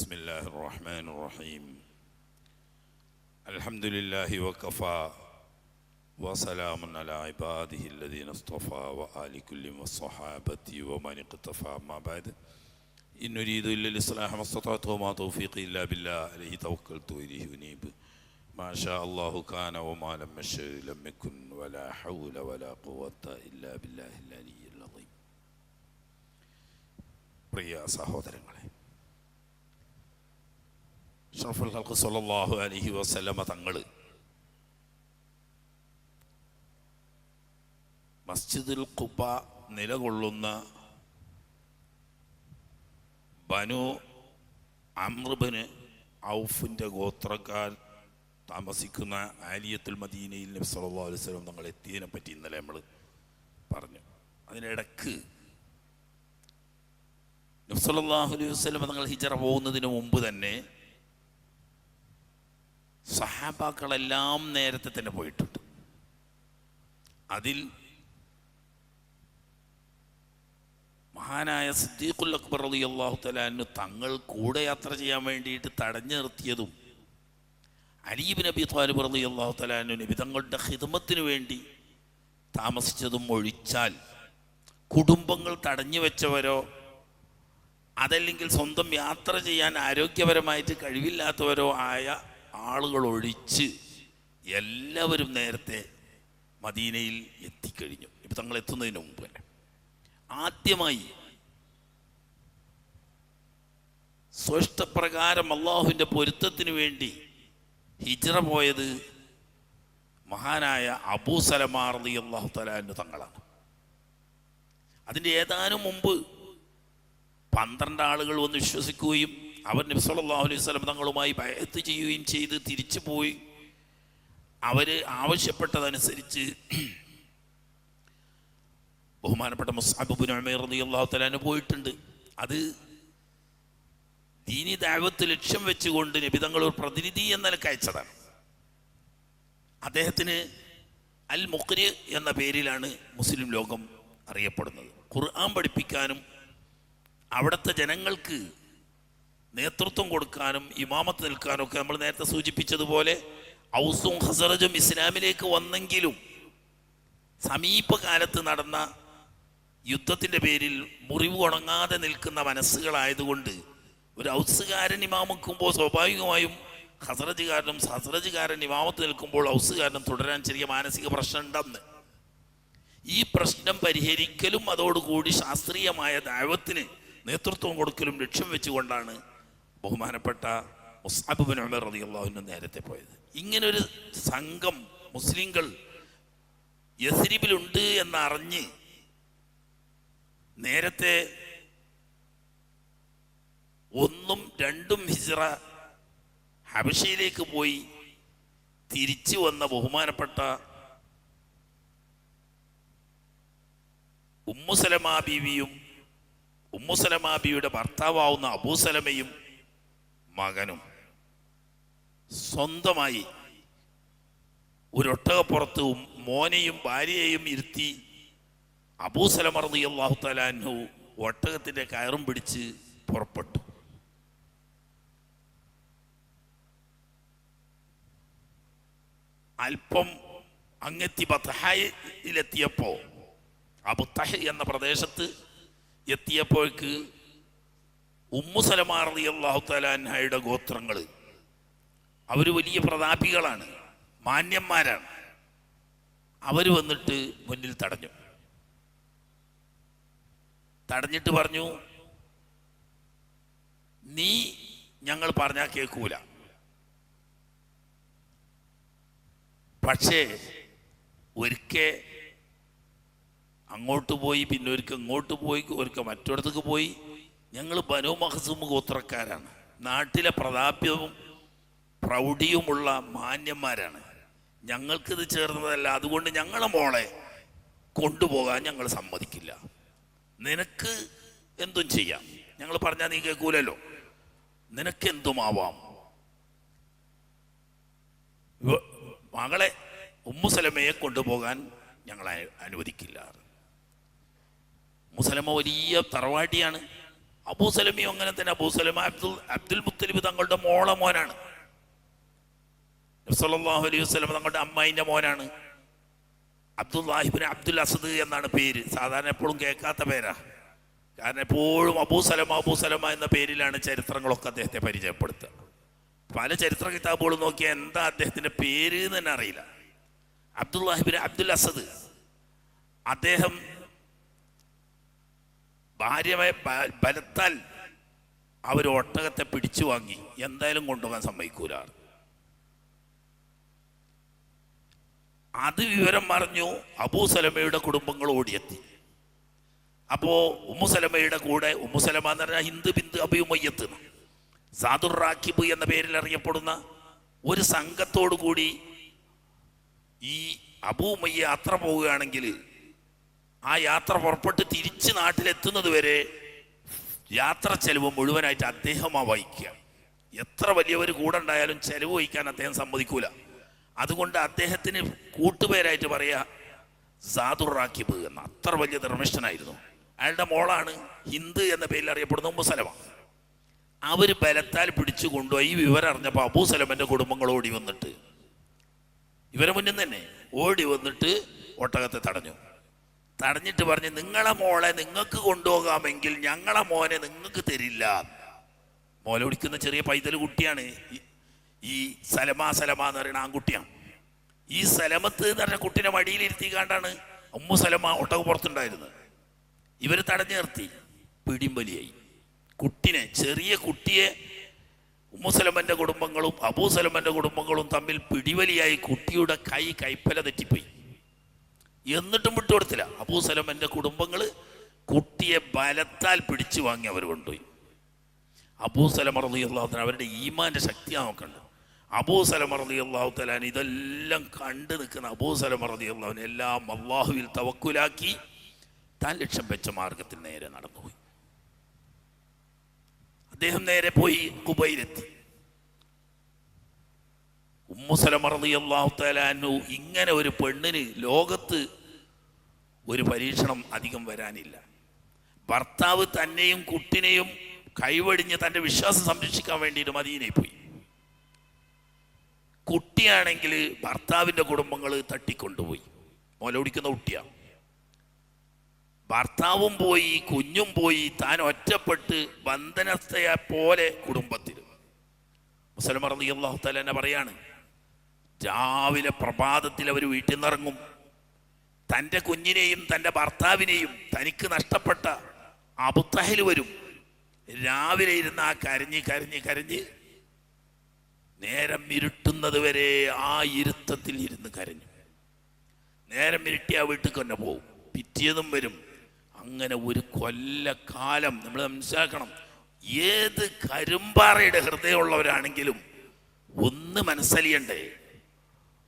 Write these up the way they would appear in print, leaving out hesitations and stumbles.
بسم الله الرحمن الرحيم الحمد لله وكفى وسلام على عباده الذين اصطفى وآل كل والصحابة ومن اقتفى أما بعد إن نريد إلا الإصلاح ما استطعت وما توفيقي إلا بالله عليه توكلت وإليه أنيب ما شاء الله كان وما لم يشأ لم يكن ولا حول ولا قوة إلا بالله العلي العظيم. പ്രിയ സഹോദരങ്ങളെ, അഷ്റഫുൽ ഖൽഖ് സ്വല്ലല്ലാഹു അലൈഹി വസല്ലമ തങ്ങൾ മസ്ജിദുൽ ഖുബ നിലകൊള്ളുന്ന ബനു അംർ ഇബ്നു ഔഫിൻ്റെ ഗോത്രക്കാർ താമസിക്കുന്ന ആലിയത്തുൽ മദീനയിൽ നബി സല്ലല്ലാഹു അലൈഹി വസല്ലം തങ്ങൾ എത്തിയതിനെ പറ്റി ഇന്നലെ നമ്മൾ പറഞ്ഞു. അതിനിടക്ക് നബി സല്ലല്ലാഹു അലൈഹി വസല്ലം തങ്ങൾ ഹിജ്റ പോകുന്നതിന് മുമ്പ് തന്നെ സഹാബാക്കളെല്ലാം നേരത്തെ തന്നെ പോയിട്ടുണ്ട്. അതിൽ മഹാനായ സിദ്ദീഖുൽ അക്ബർ റളിയല്ലാഹു തആല അൻഹു തങ്ങൾ കൂടെ യാത്ര ചെയ്യാൻ വേണ്ടിയിട്ട് തടഞ്ഞു നിർത്തിയതും അലി ഇബ്നു അബീ ത്വാലിബ് റളിയല്ലാഹു തആല അൻഹു നബി തങ്ങളുടെ ഖിദ്മത്തിന് വേണ്ടി താമസിച്ചതും ഒഴിച്ചാൽ കുടുംബങ്ങൾ തടഞ്ഞു വെച്ചവരോ അതല്ലെങ്കിൽ സ്വന്തം യാത്ര ചെയ്യാൻ ആരോഗ്യപരമായിട്ട് കഴിവില്ലാത്തവരോ ആയ ആളുകൾ ഒഴിച്ച് എല്ലാവരും നേരത്തെ മദീനയിൽ എത്തിക്കഴിഞ്ഞു. ഇപ്പം തങ്ങൾ എത്തുന്നതിന് മുമ്പ് തന്നെ ആദ്യമായി സ്വഷ്ടപ്രകാരം അള്ളാഹുവിൻ്റെ പൊരുത്തത്തിന് വേണ്ടി ഹിജ്റ പോയത് മഹാനായ അബൂ സലമ റളിയല്ലാഹു തആല അൻഹു തങ്ങളാണ്. അതിൻ്റെ ഏതാനും മുമ്പ് 12 ആളുകൾ വന്ന് വിശ്വസിക്കുകയും അവർ നബി സല്ലല്ലാഹു അലൈഹി വസല്ലം തങ്ങളുമായി ബൈഅത്ത് ചെയ്യുകയും ചെയ്ത് തിരിച്ചു പോയി. അവർ ആവശ്യപ്പെട്ടതനുസരിച്ച് ബഹുമാനപ്പെട്ട മുസ്അബ് ഇബ്നു ഉമൈർ റളിയല്ലാഹു തആല അൻഹു പോയിട്ടുണ്ട്. അത് ദീനി ദഅവത്ത് ലക്ഷ്യം വെച്ചുകൊണ്ട് നബി തങ്ങൾ ഒരു പ്രതിനിധി എന്ന നിലയ്ക്ക് അയച്ചതാണ്. അദ്ദേഹത്തിന് അൽ മുഖ്രി എന്ന പേരിലാണ് മുസ്ലിം ലോകം അറിയപ്പെടുന്നത്. ഖുർആൻ പഠിപ്പിക്കാനും അവിടുത്തെ ജനങ്ങൾക്ക് നേതൃത്വം കൊടുക്കാനും ഇമാമത്ത് നിൽക്കാനും ഒക്കെ നമ്മൾ നേരത്തെ സൂചിപ്പിച്ചതുപോലെ ഔസും ഖസറജും ഇസ്ലാമിലേക്ക് വന്നെങ്കിലും സമീപകാലത്ത് നടന്ന യുദ്ധത്തിൻ്റെ പേരിൽ മുറിവ് ഉണങ്ങാതെ നിൽക്കുന്ന മനസ്സുകളായതുകൊണ്ട് ഒരു ഔസുകാരൻ ഇമാമിക്കുമ്പോൾ സ്വാഭാവികമായും ഖസറജുകാരൻ ഇമാമത്ത് നിൽക്കുമ്പോൾ ഔസുകാരനും തുടരാൻ ചെറിയ മാനസിക പ്രശ്നം ഉണ്ടെന്ന്. ഈ പ്രശ്നം പരിഹരിക്കലും അതോടുകൂടി ശാസ്ത്രീയമായ ദഅവത്തിന് നേതൃത്വം കൊടുക്കലും ലക്ഷ്യം വെച്ചുകൊണ്ടാണ് ബഹുമാനപ്പെട്ട മുസ്അബ് ഇബ്നു ഉമർ റളിയല്ലാഹു അൻഹു നേരത്തെ പോയത്. ഇങ്ങനൊരു സംഘം മുസ്ലിങ്ങൾ യസ്രിബിലുണ്ട് എന്നറിഞ്ഞ് നേരത്തെ 1ഉം 2ഉം ഹിജ്റ ഹബശയിലേക്ക് പോയി തിരിച്ചു വന്ന ബഹുമാനപ്പെട്ട ഉമ്മു സലമ ബീവിയും ഉമ്മു സലമ ബീവിയുടെ ഭർത്താവാവുന്ന അബൂ സലമയും മകനും സ്വന്തമായി ഒരൊട്ടകപ്പുറത്ത് മോനെയും ഭാര്യയെയും ഇരുത്തി അബൂ സലമ റളിയല്ലാഹു തആല അൻഹു ഒട്ടകത്തിൻ്റെ കയറും പിടിച്ച് പുറപ്പെട്ടു. അല്പം അങ്ങെത്തി ബത്ഹയിലെത്തിയപ്പോൾ അബുത്തഹ് എന്ന പ്രദേശത്ത് എത്തിയപ്പോഴേക്ക് ഉമ്മു സലമ റളിയല്ലാഹു തആല അൻഹയുടെ ഗോത്രങ്ങൾ അവർ വലിയ പ്രതാപികളാണ്, മാന്യന്മാരാണ്. അവർ വന്നിട്ട് മുന്നിൽ തടഞ്ഞിട്ട് പറഞ്ഞു, നീ ഞങ്ങൾ പറഞ്ഞാൽ കേൾക്കൂല, പക്ഷേ ഒരിക്കൽ അങ്ങോട്ട് പോയി, പിന്നെ ഒരിക്കൽ ഇങ്ങോട്ട് പോയി, ഒരിക്കൽ മറ്റൊരിടത്തേക്ക് പോയി. ഞങ്ങൾ ബനൂ മഖ്സൂം ഗോത്രക്കാരാണ്, നാട്ടിലെ പ്രതാപ്യവും പ്രൗഢിയുമുള്ള മാന്യന്മാരാണ്, ഞങ്ങൾക്കിത് ചേർന്നതല്ല. അതുകൊണ്ട് ഞങ്ങളെ മോളെ കൊണ്ടുപോകാൻ ഞങ്ങൾ സമ്മതിക്കില്ല. നിനക്ക് എന്തും ചെയ്യാം, ഞങ്ങൾ പറഞ്ഞാൽ നീ കേൾക്കൂലല്ലോ, നിനക്കെന്തുമാവാം. മകളെ ഉമ്മു സലമയെ കൊണ്ടുപോകാൻ ഞങ്ങൾ അനുവദിക്കില്ല. ഉമ്മു സലമ വലിയ തറവാട്ടിയാണ്, അബൂസലമിയും അങ്ങനെ തന്നെ. അബൂസലമ അബ്ദുൽ മുത്തലിബ് തങ്ങളുടെ മോനാണ്. നബി സല്ലല്ലാഹു അലൈഹി വസല്ലം തങ്ങളുടെ അമ്മായിന്റെ മോനാണ്. അബ്ദുല്ലാഹിബ്നു അബ്ദുൽ അസദ് എന്നാണ് പേര്. സാധാരണ എപ്പോഴും കേൾക്കാത്ത പേരാ. കാരണം എപ്പോഴും അബൂസലമ എന്ന പേരിലാണ് ചരിത്രങ്ങളൊക്കെ അദ്ദേഹത്തെ പരിചയപ്പെടുത്തുക. പല ചരിത്ര കിതാബുകളും നോക്കിയാൽ എന്താ അദ്ദേഹത്തിന്റെ പേര് എന്ന് തന്നെ അറിയില്ല. അബ്ദുല്ലാഹിബ്നു അബ്ദുൽ അസദ്, അദ്ദേഹം ഭാര്യയെ ബലത്താൽ അവർ ഒട്ടകത്തെ പിടിച്ചു വാങ്ങി. എന്തായാലും കൊണ്ടുപോകാൻ സമ്മതിക്കൂല. അത് വിവരം പറഞ്ഞു അബൂസലമയുടെ കുടുംബങ്ങൾ ഓടിയെത്തി. അപ്പോ ഉമ്മുസലമയുടെ കൂടെ, ഉമ്മുസലമ എന്ന് പറഞ്ഞാൽ ഹിന്ദ് ബിന്ദ് അബി ഉമയ്യത്ത്, സാദുർ റാക്കിബ് എന്ന പേരിൽ അറിയപ്പെടുന്ന ഒരു സംഘത്തോടു കൂടി ഈ അബൂ ഉമയ്യ യാത്ര പോവുകയാണെങ്കിൽ ആ യാത്ര പുറപ്പെട്ട് തിരിച്ച് നാട്ടിലെത്തുന്നത് വരെ യാത്ര ചെലവ് മുഴുവനായിട്ട് അദ്ദേഹമാണ് വഹിക്കുക. എത്ര വലിയവർ കൂടെ ഉണ്ടായാലും ചെലവ് വഹിക്കാൻ അദ്ദേഹം സമ്മതിക്കൂല. അതുകൊണ്ട് അദ്ദേഹത്തിന് കൂട്ടുപേരായിട്ട് പറയാ സാദുർ റാക്കിബ് എന്ന. അത്ര വലിയ ധർമ്മിഷ്ഠനായിരുന്നു. അയാളുടെ മോളാണ് ഹിന്ദ് എന്ന പേരിൽ അറിയപ്പെടുന്ന ഉമ്മുസലമ. അവര് ബലത്താൽ പിടിച്ചു കൊണ്ടുപോയി. ഈ വിവരം അറിഞ്ഞപ്പോൾ അബൂസലമന്റെ കുടുംബങ്ങൾ ഓടി വന്നിട്ട്, ഇവരെ മുന്നിൽ തന്നെ ഓടി വന്നിട്ട് ഒട്ടകത്തെ തടഞ്ഞിട്ട് പറഞ്ഞ്, നിങ്ങളെ മോളെ നിങ്ങൾക്ക് കൊണ്ടുപോകാമെങ്കിൽ ഞങ്ങളെ മോനെ നിങ്ങൾക്ക് തരില്ല. മോലെ ഓടിക്കുന്ന ചെറിയ പൈതൽ കുട്ടിയാണ് ഈ സലമ എന്ന് പറയുന്ന ആൺകുട്ടിയാണ്. ഈ സലമത്ത് എന്ന് പറഞ്ഞ കുട്ടിനെ മടിയിലിരുത്തി കാണ്ടാണ് ഉമ്മു സലമ ഒട്ടക പുറത്തുണ്ടായിരുന്നത്. ഇവര് തടഞ്ഞു നിർത്തി. പിടിമ്പലിയായി. ചെറിയ കുട്ടിയെ ഉമ്മുസലമന്റെ കുടുംബങ്ങളും അബൂസലമന്റെ കുടുംബങ്ങളും തമ്മിൽ പിടിവലിയായി. കുട്ടിയുടെ കൈപ്പല തെറ്റിപ്പോയി. എന്നിട്ടും വിട്ടുകൊടുത്തില്ല. അബൂസലമന്റെ കുടുംബങ്ങൾ കുട്ടിയെ ബലത്താൽ പിടിച്ചു വാങ്ങി അവർ കൊണ്ടുപോയി. അബൂസലമ റളിയല്ലാഹു തആല അവരുടെ ഈമാന്റെ ശക്തി നോക്കണ്ട. അബൂസലമ റളിയല്ലാഹു തആല ഇതെല്ലാം കണ്ടു നിൽക്കുന്ന അബൂസലമ റളിയല്ലാഹു അൻഹു എല്ലാം അല്ലാഹുവിൽ തവക്കുലാക്കി താൻ ലക്ഷ്യം വെച്ച മാർഗത്തിൽ നേരെ നടന്നുപോയി. അദ്ദേഹം നേരെ പോയി ഖുബൈലെത്തി. ഉമ്മുസലമ റളിയല്ലാഹു തആല അൻഹു, ഇങ്ങനെ ഒരു പെണ്ണിന് ലോകത്ത് ഒരു പരീക്ഷണം അധികം വരാനില്ല. ഭർത്താവ് തന്നെയും കുട്ടിനെയും കൈവടിഞ്ഞ് തൻ്റെ വിശ്വാസം സംരക്ഷിക്കാൻ വേണ്ടിയിട്ട് മദീനയിൽ പോയി. കുട്ടിയാണെങ്കിൽ ഭർത്താവിൻ്റെ കുടുംബങ്ങൾ തട്ടിക്കൊണ്ടുപോയി. മുലകുടിക്കുന്ന കുട്ടിയാണ്. ഭർത്താവും പോയി, കുഞ്ഞും പോയി, താൻ ഒറ്റപ്പെട്ട് ബന്ധനസ്ഥയെ പോലെ കുടുംബത്തിൽ. മുസ്ലിം റളിയല്ലാഹു തആല തന്നെ പറയാണ്, രാവിലെ പ്രഭാതത്തിൽ അവർ വീട്ടിൽ നിന്നിറങ്ങും. തൻ്റെ കുഞ്ഞിനെയും തൻ്റെ ഭർത്താവിനെയും തനിക്ക് നഷ്ടപ്പെട്ട അബൂത്തഹൽ വരും. രാവിലെ ഇരുന്ന് ആ കരഞ്ഞ് നേരം ഇരുട്ടുന്നത് വരെ ആ ഇരുത്തത്തിൽ ഇരുന്ന് കരഞ്ഞു. നേരം ഇരുട്ടി ആ വീട്ടിൽ തന്നെ പോകും. പിറ്റേന്നും വരും. അങ്ങനെ ഒരു കൊല്ലക്കാലം. നമ്മൾ മനസ്സിലാക്കണം, ഏത് കരുമ്പാറയുടെ ഹൃദയമുള്ളവരാണെങ്കിലും ഒന്ന് മനസ്സലിയണ്ടേ.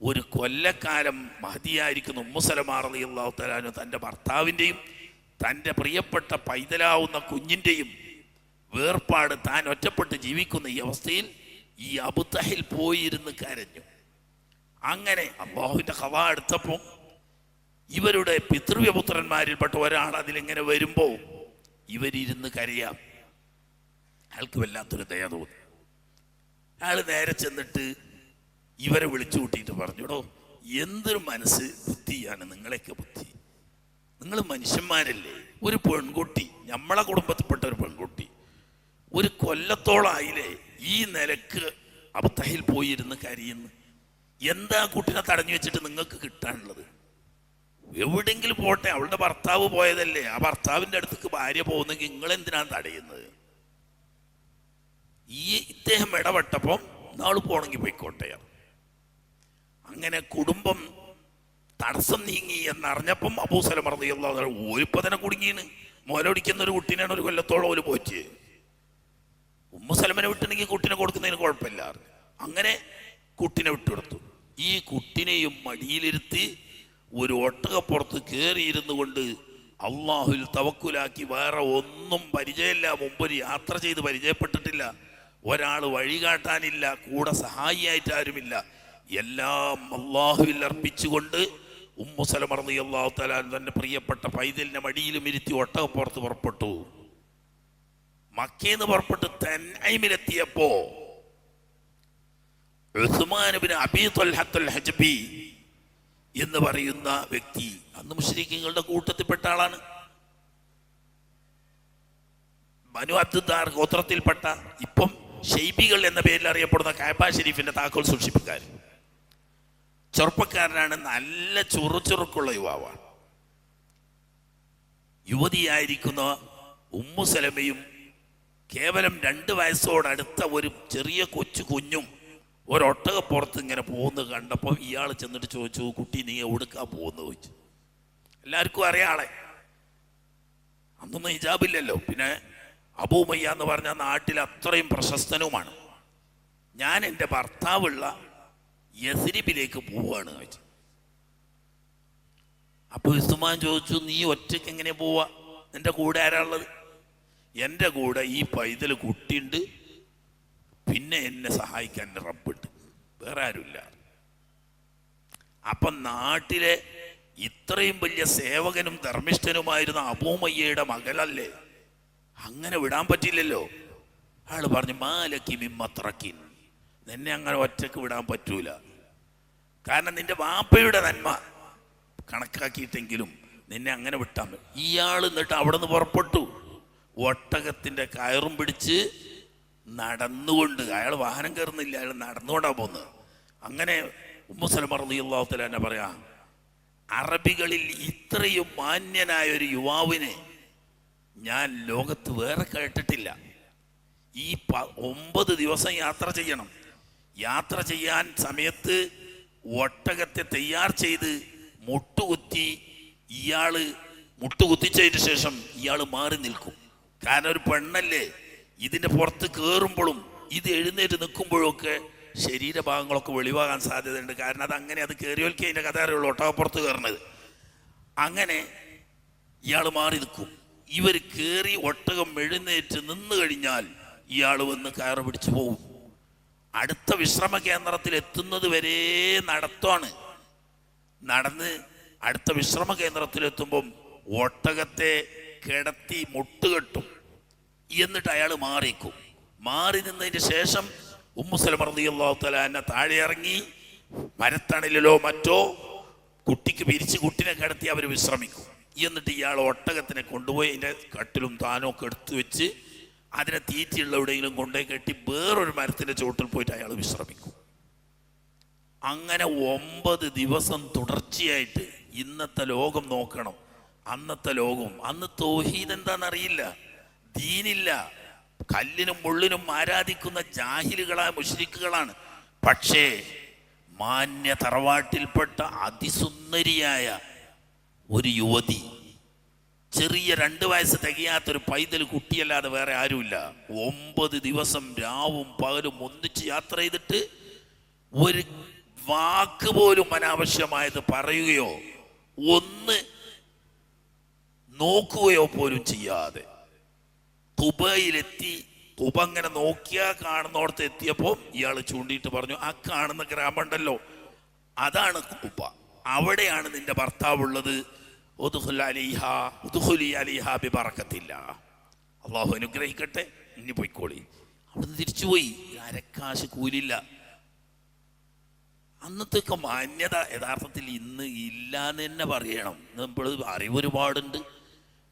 ഒരു കൊല്ലക്കാലം മഹദിയായിരിക്കുന്ന ഉമ്മുസലമ റളിയല്ലാഹു തആല അൻഹ തൻ്റെ ഭർത്താവിൻ്റെയും തൻ്റെ പ്രിയപ്പെട്ട പൈതലാവുന്ന കുഞ്ഞിൻ്റെയും വേർപാട് താൻ ഒറ്റപ്പെട്ട് ജീവിക്കുന്ന ഈ അവസ്ഥയിൽ ഈ അബൂത്തഹൽ പോയിരുന്ന് കരഞ്ഞു. അങ്ങനെ അല്ലാഹുവിൻ്റെ ഖളാ എടുത്തപ്പോൾ ഇവരുടെ പിതൃവ്യപുത്രന്മാരിൽപ്പെട്ട ഒരാൾ അതിലിങ്ങനെ വരുമ്പോൾ ഇവരിരുന്ന് കരയാം. അയാൾക്ക് വല്ലാത്തൊരു ദയ തോന്നി. അയാൾ നേരെ ചെന്നിട്ട് ഇവരെ വിളിച്ചു കൂട്ടിയിട്ട് പറഞ്ഞുടോ, എന്തൊരു മനസ്സ് ബുദ്ധിയാണ് നിങ്ങളെയൊക്കെ ബുദ്ധി. നിങ്ങൾ മനുഷ്യന്മാരല്ലേ. ഒരു പെൺകുട്ടി, നമ്മളെ കുടുംബത്തിൽപ്പെട്ട ഒരു പെൺകുട്ടി, ഒരു കൊല്ലത്തോളായില്ലേ ഈ നിലക്ക് അബൂത്തഹൽ പോയിരുന്ന് കരയുന്നു. എന്താ കുട്ടിനെ തടഞ്ഞു വെച്ചിട്ട് നിങ്ങൾക്ക് കിട്ടാനുള്ളത്? എവിടെയെങ്കിലും പോട്ടെ, അവളുടെ ഭർത്താവ് പോയതല്ലേ. ആ ഭർത്താവിൻ്റെ അടുത്തേക്ക് ഭാര്യ പോകുന്നെങ്കിൽ നിങ്ങൾ എന്തിനാണ് തടയുന്നത്? ഇദ്ദേഹം ഇടപെട്ടപ്പം നാള് പോണെങ്കിൽ പോയിക്കോട്ടെ. അങ്ങനെ കുടുംബം തടസ്സം നീങ്ങി എന്നറിഞ്ഞപ്പം അബൂസലമ റളിയല്ലാഹു അൻഹു ഓരിപ്പതനെ കുടുങ്ങിയാണ്. മുലടിക്കുന്ന ഒരു കുട്ടീനാണ് ഒരു കൊല്ലത്തോളം ഓല് പോറ്റ്. ഉമ്മുസലമനെ വിട്ടുണ്ടെങ്കിൽ കുട്ടീനെ കൊടുക്കുന്നതിന് കുഴപ്പമില്ല. അങ്ങനെ കുട്ടീനെ വിട്ടുകൊടുത്തു. ഈ കുട്ടിനെയും മടിയിലിരുത്തി ഒരു ഒട്ടകപ്പുറത്ത് കയറിയിരുന്നു കൊണ്ട് അള്ളാഹുൽ തവക്കുലാക്കി. വേറെ ഒന്നും പരിചയമില്ല, മുമ്പൊരു യാത്ര ചെയ്ത് പരിചയപ്പെട്ടിട്ടില്ല, ഒരാൾ വഴികാട്ടാനില്ല, കൂടെ സഹായിയായിട്ട് ആരുമില്ല. എല്ലാം അള്ളാഹുവിൽ അർപ്പിച്ചുകൊണ്ട് ഉമ്മുസലമ റളിയല്ലാഹു തആല തൻ്റെ പ്രിയപ്പെട്ട പൈതലിനെ മടിയിലും ഇരുത്തി ഒട്ടകപ്പുറത്ത് പുറപ്പെട്ടു. മക്കയിൽ പുറപ്പെട്ട് തൻഐമിലെത്തിയപ്പോ ഉസ്മാൻ ഇബ്നു അബീ ത്വൽഹത്തുൽ ഹജ്ബി എന്ന് പറയുന്ന വ്യക്തി അന്ന് മുശ്രിക്കുകളുടെ കൂട്ടത്തിൽപ്പെട്ട ആളാണ്. ബനു അബ്ദുദ്ദാർ ഗോത്രത്തിൽപ്പെട്ട, ഇപ്പം ഷെയ്ബികൾ എന്ന പേരിൽ അറിയപ്പെടുന്ന കഅബ ഷരീഫിന്റെ താക്കോൽ സൂക്ഷിപ്പുകാർ. ചെറുപ്പക്കാരനാണ്, നല്ല ചുറുചുറുക്കുള്ള യുവാവാണ്. യുവതിയായിരിക്കുന്ന ഉമ്മു സലമയും കേവലം 2 വയസ്സോടടുത്ത ഒരു ചെറിയ കുഞ്ഞും ഒരൊട്ടകപ്പുറത്ത് ഇങ്ങനെ പോകുന്നത് കണ്ടപ്പോൾ ഇയാൾ ചെന്നിട്ട് ചോദിച്ചു, കുട്ടി നീ എവിടുക്കാ പോകുന്നു ചോദിച്ചു. എല്ലാവർക്കും അറിയാളെ, അന്നൊന്നും ഹിജാബില്ലല്ലോ. പിന്നെ അബൂ ഉമയ്യ എന്ന് പറഞ്ഞ നാട്ടിൽ അത്രയും പ്രശസ്തനുമാണ്. ഞാൻ എൻ്റെ ഭർത്താവുള്ള യസ്രിബിലേക്ക് പോവാണ് ചോദിച്ചു. അപ്പോൾ ഉസ്മാൻ ചോദിച്ചു, നീ ഒറ്റയ്ക്ക് എങ്ങനെ പോവാ, നിന്റെ കൂടെ ആരാളുള്ളത്? എൻ്റെ കൂടെ ഈ പൈതൽ കുട്ടിയുണ്ട്, പിന്നെ എന്നെ സഹായിക്കാൻ റബ്ബുണ്ട്, വേറെ ആരുമില്ല. അപ്പം നാട്ടിലെ ഇത്രയും വലിയ സേവകനും ധർമ്മിഷ്ഠനുമായിരുന്ന അബൂ ഉമയ്യയുടെ മകളല്ലേ, അങ്ങനെ വിടാൻ പറ്റില്ലല്ലോ. അയാൾ പറഞ്ഞു, മാലക്കി മിമ്മത്രക്കിൻ, നിന്നെ അങ്ങനെ ഒറ്റക്ക് വിടാൻ പറ്റൂല. കാരണം നിന്റെ വാപ്പയുടെ നന്മ കണക്കാക്കിയിട്ടെങ്കിലും നിന്നെ അങ്ങനെ വിട്ടാൽ മതി. ഇയാൾ എന്നിട്ട് അവിടെ നിന്ന് പുറപ്പെട്ടു. ഒട്ടകത്തിൻ്റെ കയറും പിടിച്ച് നടന്നുകൊണ്ട്, അയാൾ വാഹനം കയറുന്നില്ല, അയാൾ നടന്നുകൊണ്ടാണ് പോകുന്നത്. അങ്ങനെ ഉമ്മു സലമ റളിയല്ലാഹു തആല തന്നെ പറയാ, അറബികളിൽ ഇത്രയും മാന്യനായ ഒരു യുവാവിനെ ഞാൻ ലോകത്ത് വേറെ കേട്ടിട്ടില്ല. ഈ 9 ദിവസം യാത്ര ചെയ്യണം. യാത്ര ചെയ്യാൻ സമയത്ത് ഒട്ടകത്തെ തയ്യാർ ചെയ്ത് മുട്ടുകുത്തിച്ചതിന് ശേഷം ഇയാൾ മാറി നിൽക്കും. കാരണം ഒരു പെണ്ണല്ലേ, ഇതിൻ്റെ പുറത്ത് കയറുമ്പോഴും ഇത് എഴുന്നേറ്റ് നിൽക്കുമ്പോഴും ഒക്കെ ശരീരഭാഗങ്ങളൊക്കെ വെളിവാകാൻ സാധ്യതയുണ്ട്. കാരണം അത് കയറിയോൽക്കേ അതിൻ്റെ കഥ അറിയുള്ളൂ, ഒട്ടകപ്പുറത്ത് കയറുന്നത്. അങ്ങനെ ഇയാൾ മാറി നിൽക്കും. ഇവർ കയറി ഒട്ടകം എഴുന്നേറ്റ് നിന്ന് കഴിഞ്ഞാൽ ഇയാൾ വന്ന് കയറ് പിടിച്ചു പോകും. അടുത്ത വിശ്രമ കേന്ദ്രത്തിൽ എത്തുന്നത് വരെ നടത്തമാണ്. നടന്ന് അടുത്ത വിശ്രമ കേന്ദ്രത്തിലെത്തുമ്പം ഒട്ടകത്തെ കിടത്തി മുട്ടുകെട്ടും. എന്നിട്ട് അയാൾ മാറിക്കും. മാറി നിന്നതിന് ശേഷം ഉമ്മു സലമ റളിയല്ലാഹു തആല അൻഹ താഴെ ഇറങ്ങി മരത്തണലിലോ മറ്റോ കുട്ടിക്ക് പിരിച്ച് കുട്ടിനെ കിടത്തി അവർ വിശ്രമിക്കും. എന്നിട്ട് ഇയാൾ ഒട്ടകത്തിനെ കൊണ്ടുപോയി അതിൻ്റെ കട്ടിലും താനും ഒക്കെ എടുത്തു വെച്ച് അതിനെ തീറ്റിയുള്ള എവിടെയെങ്കിലും കൊണ്ടുപോയി കെട്ടി വേറൊരു മരത്തിൻ്റെ ചുവട്ടിൽ പോയിട്ട് അയാൾ വിശ്രമിക്കും. അങ്ങനെ 9 ദിവസം തുടർച്ചയായിട്ട്. ഇന്നത്തെ ലോകം നോക്കണം, അന്നത്തെ ലോകം, അന്ന് തൗഹീദ് എന്താണെന്നറിയില്ല, ദീനില്ല, കല്ലിനും മുള്ളിനും ആരാധിക്കുന്ന ജാഹിലുകളായ മുശ്രിക്കുകളാണ്. പക്ഷേ മാന്യ തറവാട്ടിൽപ്പെട്ട അതിസുന്ദരിയായ ഒരു യുവതി, ചെറിയ 2 വയസ്സ് തികയാത്തൊരു പൈതൽ കുട്ടിയല്ലാതെ വേറെ ആരുമില്ല, 9 ദിവസം രാവും പകലും ഒന്നിച്ച് യാത്ര ചെയ്തിട്ട് ഒരു വാക്ക് പോലും അനാവശ്യമായത് പറയുകയോ ഒന്ന് നോക്കുകയോ പോലും ചെയ്യാതെ ഖുബയിലെത്തി. ഖുബ അങ്ങനെ നോക്കിയാ കാണുന്നോടത്ത് എത്തിയപ്പോൾ ഇയാൾ ചൂണ്ടിയിട്ട് പറഞ്ഞു, ആ കാണുന്ന ഗ്രാമമുണ്ടല്ലോ, അതാണ് ഖുബ, അവിടെയാണ് നിന്റെ ഭർത്താവുള്ളത്. അള്ളാഹു അനുഗ്രഹിക്കട്ടെ, ഇനി പോയിക്കോളി. അവിടുന്ന് തിരിച്ചുപോയി. അരക്കാശ് കൂലില്ല. അന്നത്തെയൊക്കെ മാന്യത യഥാർത്ഥത്തിൽ ഇന്ന് ഇല്ലാന്ന് തന്നെ പറയണം. നമ്മൾ അറിവൊരുപാടുണ്ട്,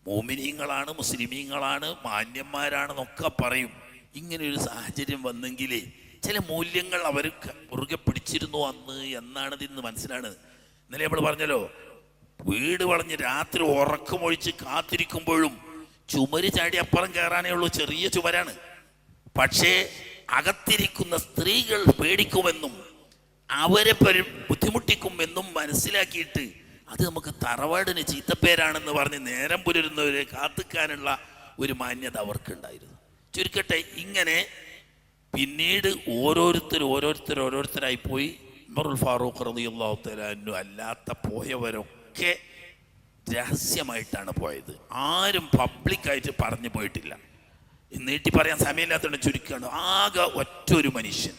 മോമിനീങ്ങളാണ്, മുസ്ലിമീങ്ങളാണ്, മാന്യന്മാരാണെന്നൊക്കെ പറയും. ഇങ്ങനെയൊരു സാഹചര്യം വന്നെങ്കിലേ ചില മൂല്യങ്ങൾ അവർ മുറുകെ പിടിച്ചിരുന്നു അന്ന് എന്നാണ് ഇന്ന് മനസ്സിലാണ്. ഇന്നലെ നമ്മൾ പറഞ്ഞല്ലോ, വീട് വളഞ്ഞ് രാത്രി ഉറക്കമൊഴിച്ച് കാത്തിരിക്കുമ്പോഴും ചുമര് ചാടി അപ്പുറം കയറാനേ ഉള്ളൂ, ചെറിയ ചുമരാണ്. പക്ഷേ അകത്തിരിക്കുന്ന സ്ത്രീകൾ പേടിക്കുമെന്നും അവരെ ബുദ്ധിമുട്ടിക്കുമെന്നും മനസ്സിലാക്കിയിട്ട് അത് നമുക്ക് തറവാടിന് ചീത്തപ്പേരാണെന്ന് പറഞ്ഞ് നേരം പുലരുന്നവരെ കാത്തിക്കാനുള്ള ഒരു മാന്യത അവർക്കുണ്ടായിരുന്നു. ചുരുക്കട്ടെ, ഇങ്ങനെ പിന്നീട് ഓരോരുത്തരായി പോയി. ഉമറുൽ ഫാറൂഖ് റളിയല്ലാഹു തആല അൻഹു അല്ലാത്ത പോയവരൊക്കെ രഹസ്യമായിട്ടാണ് പോയത്. ആരും പബ്ലിക്കായിട്ട് പറഞ്ഞു പോയിട്ടില്ല. നീട്ടി പറയാൻ സമയമില്ലാത്തതുകൊണ്ട് ചുരുക്കാണ്. ആകെ ഒറ്റൊരു മനുഷ്യൻ,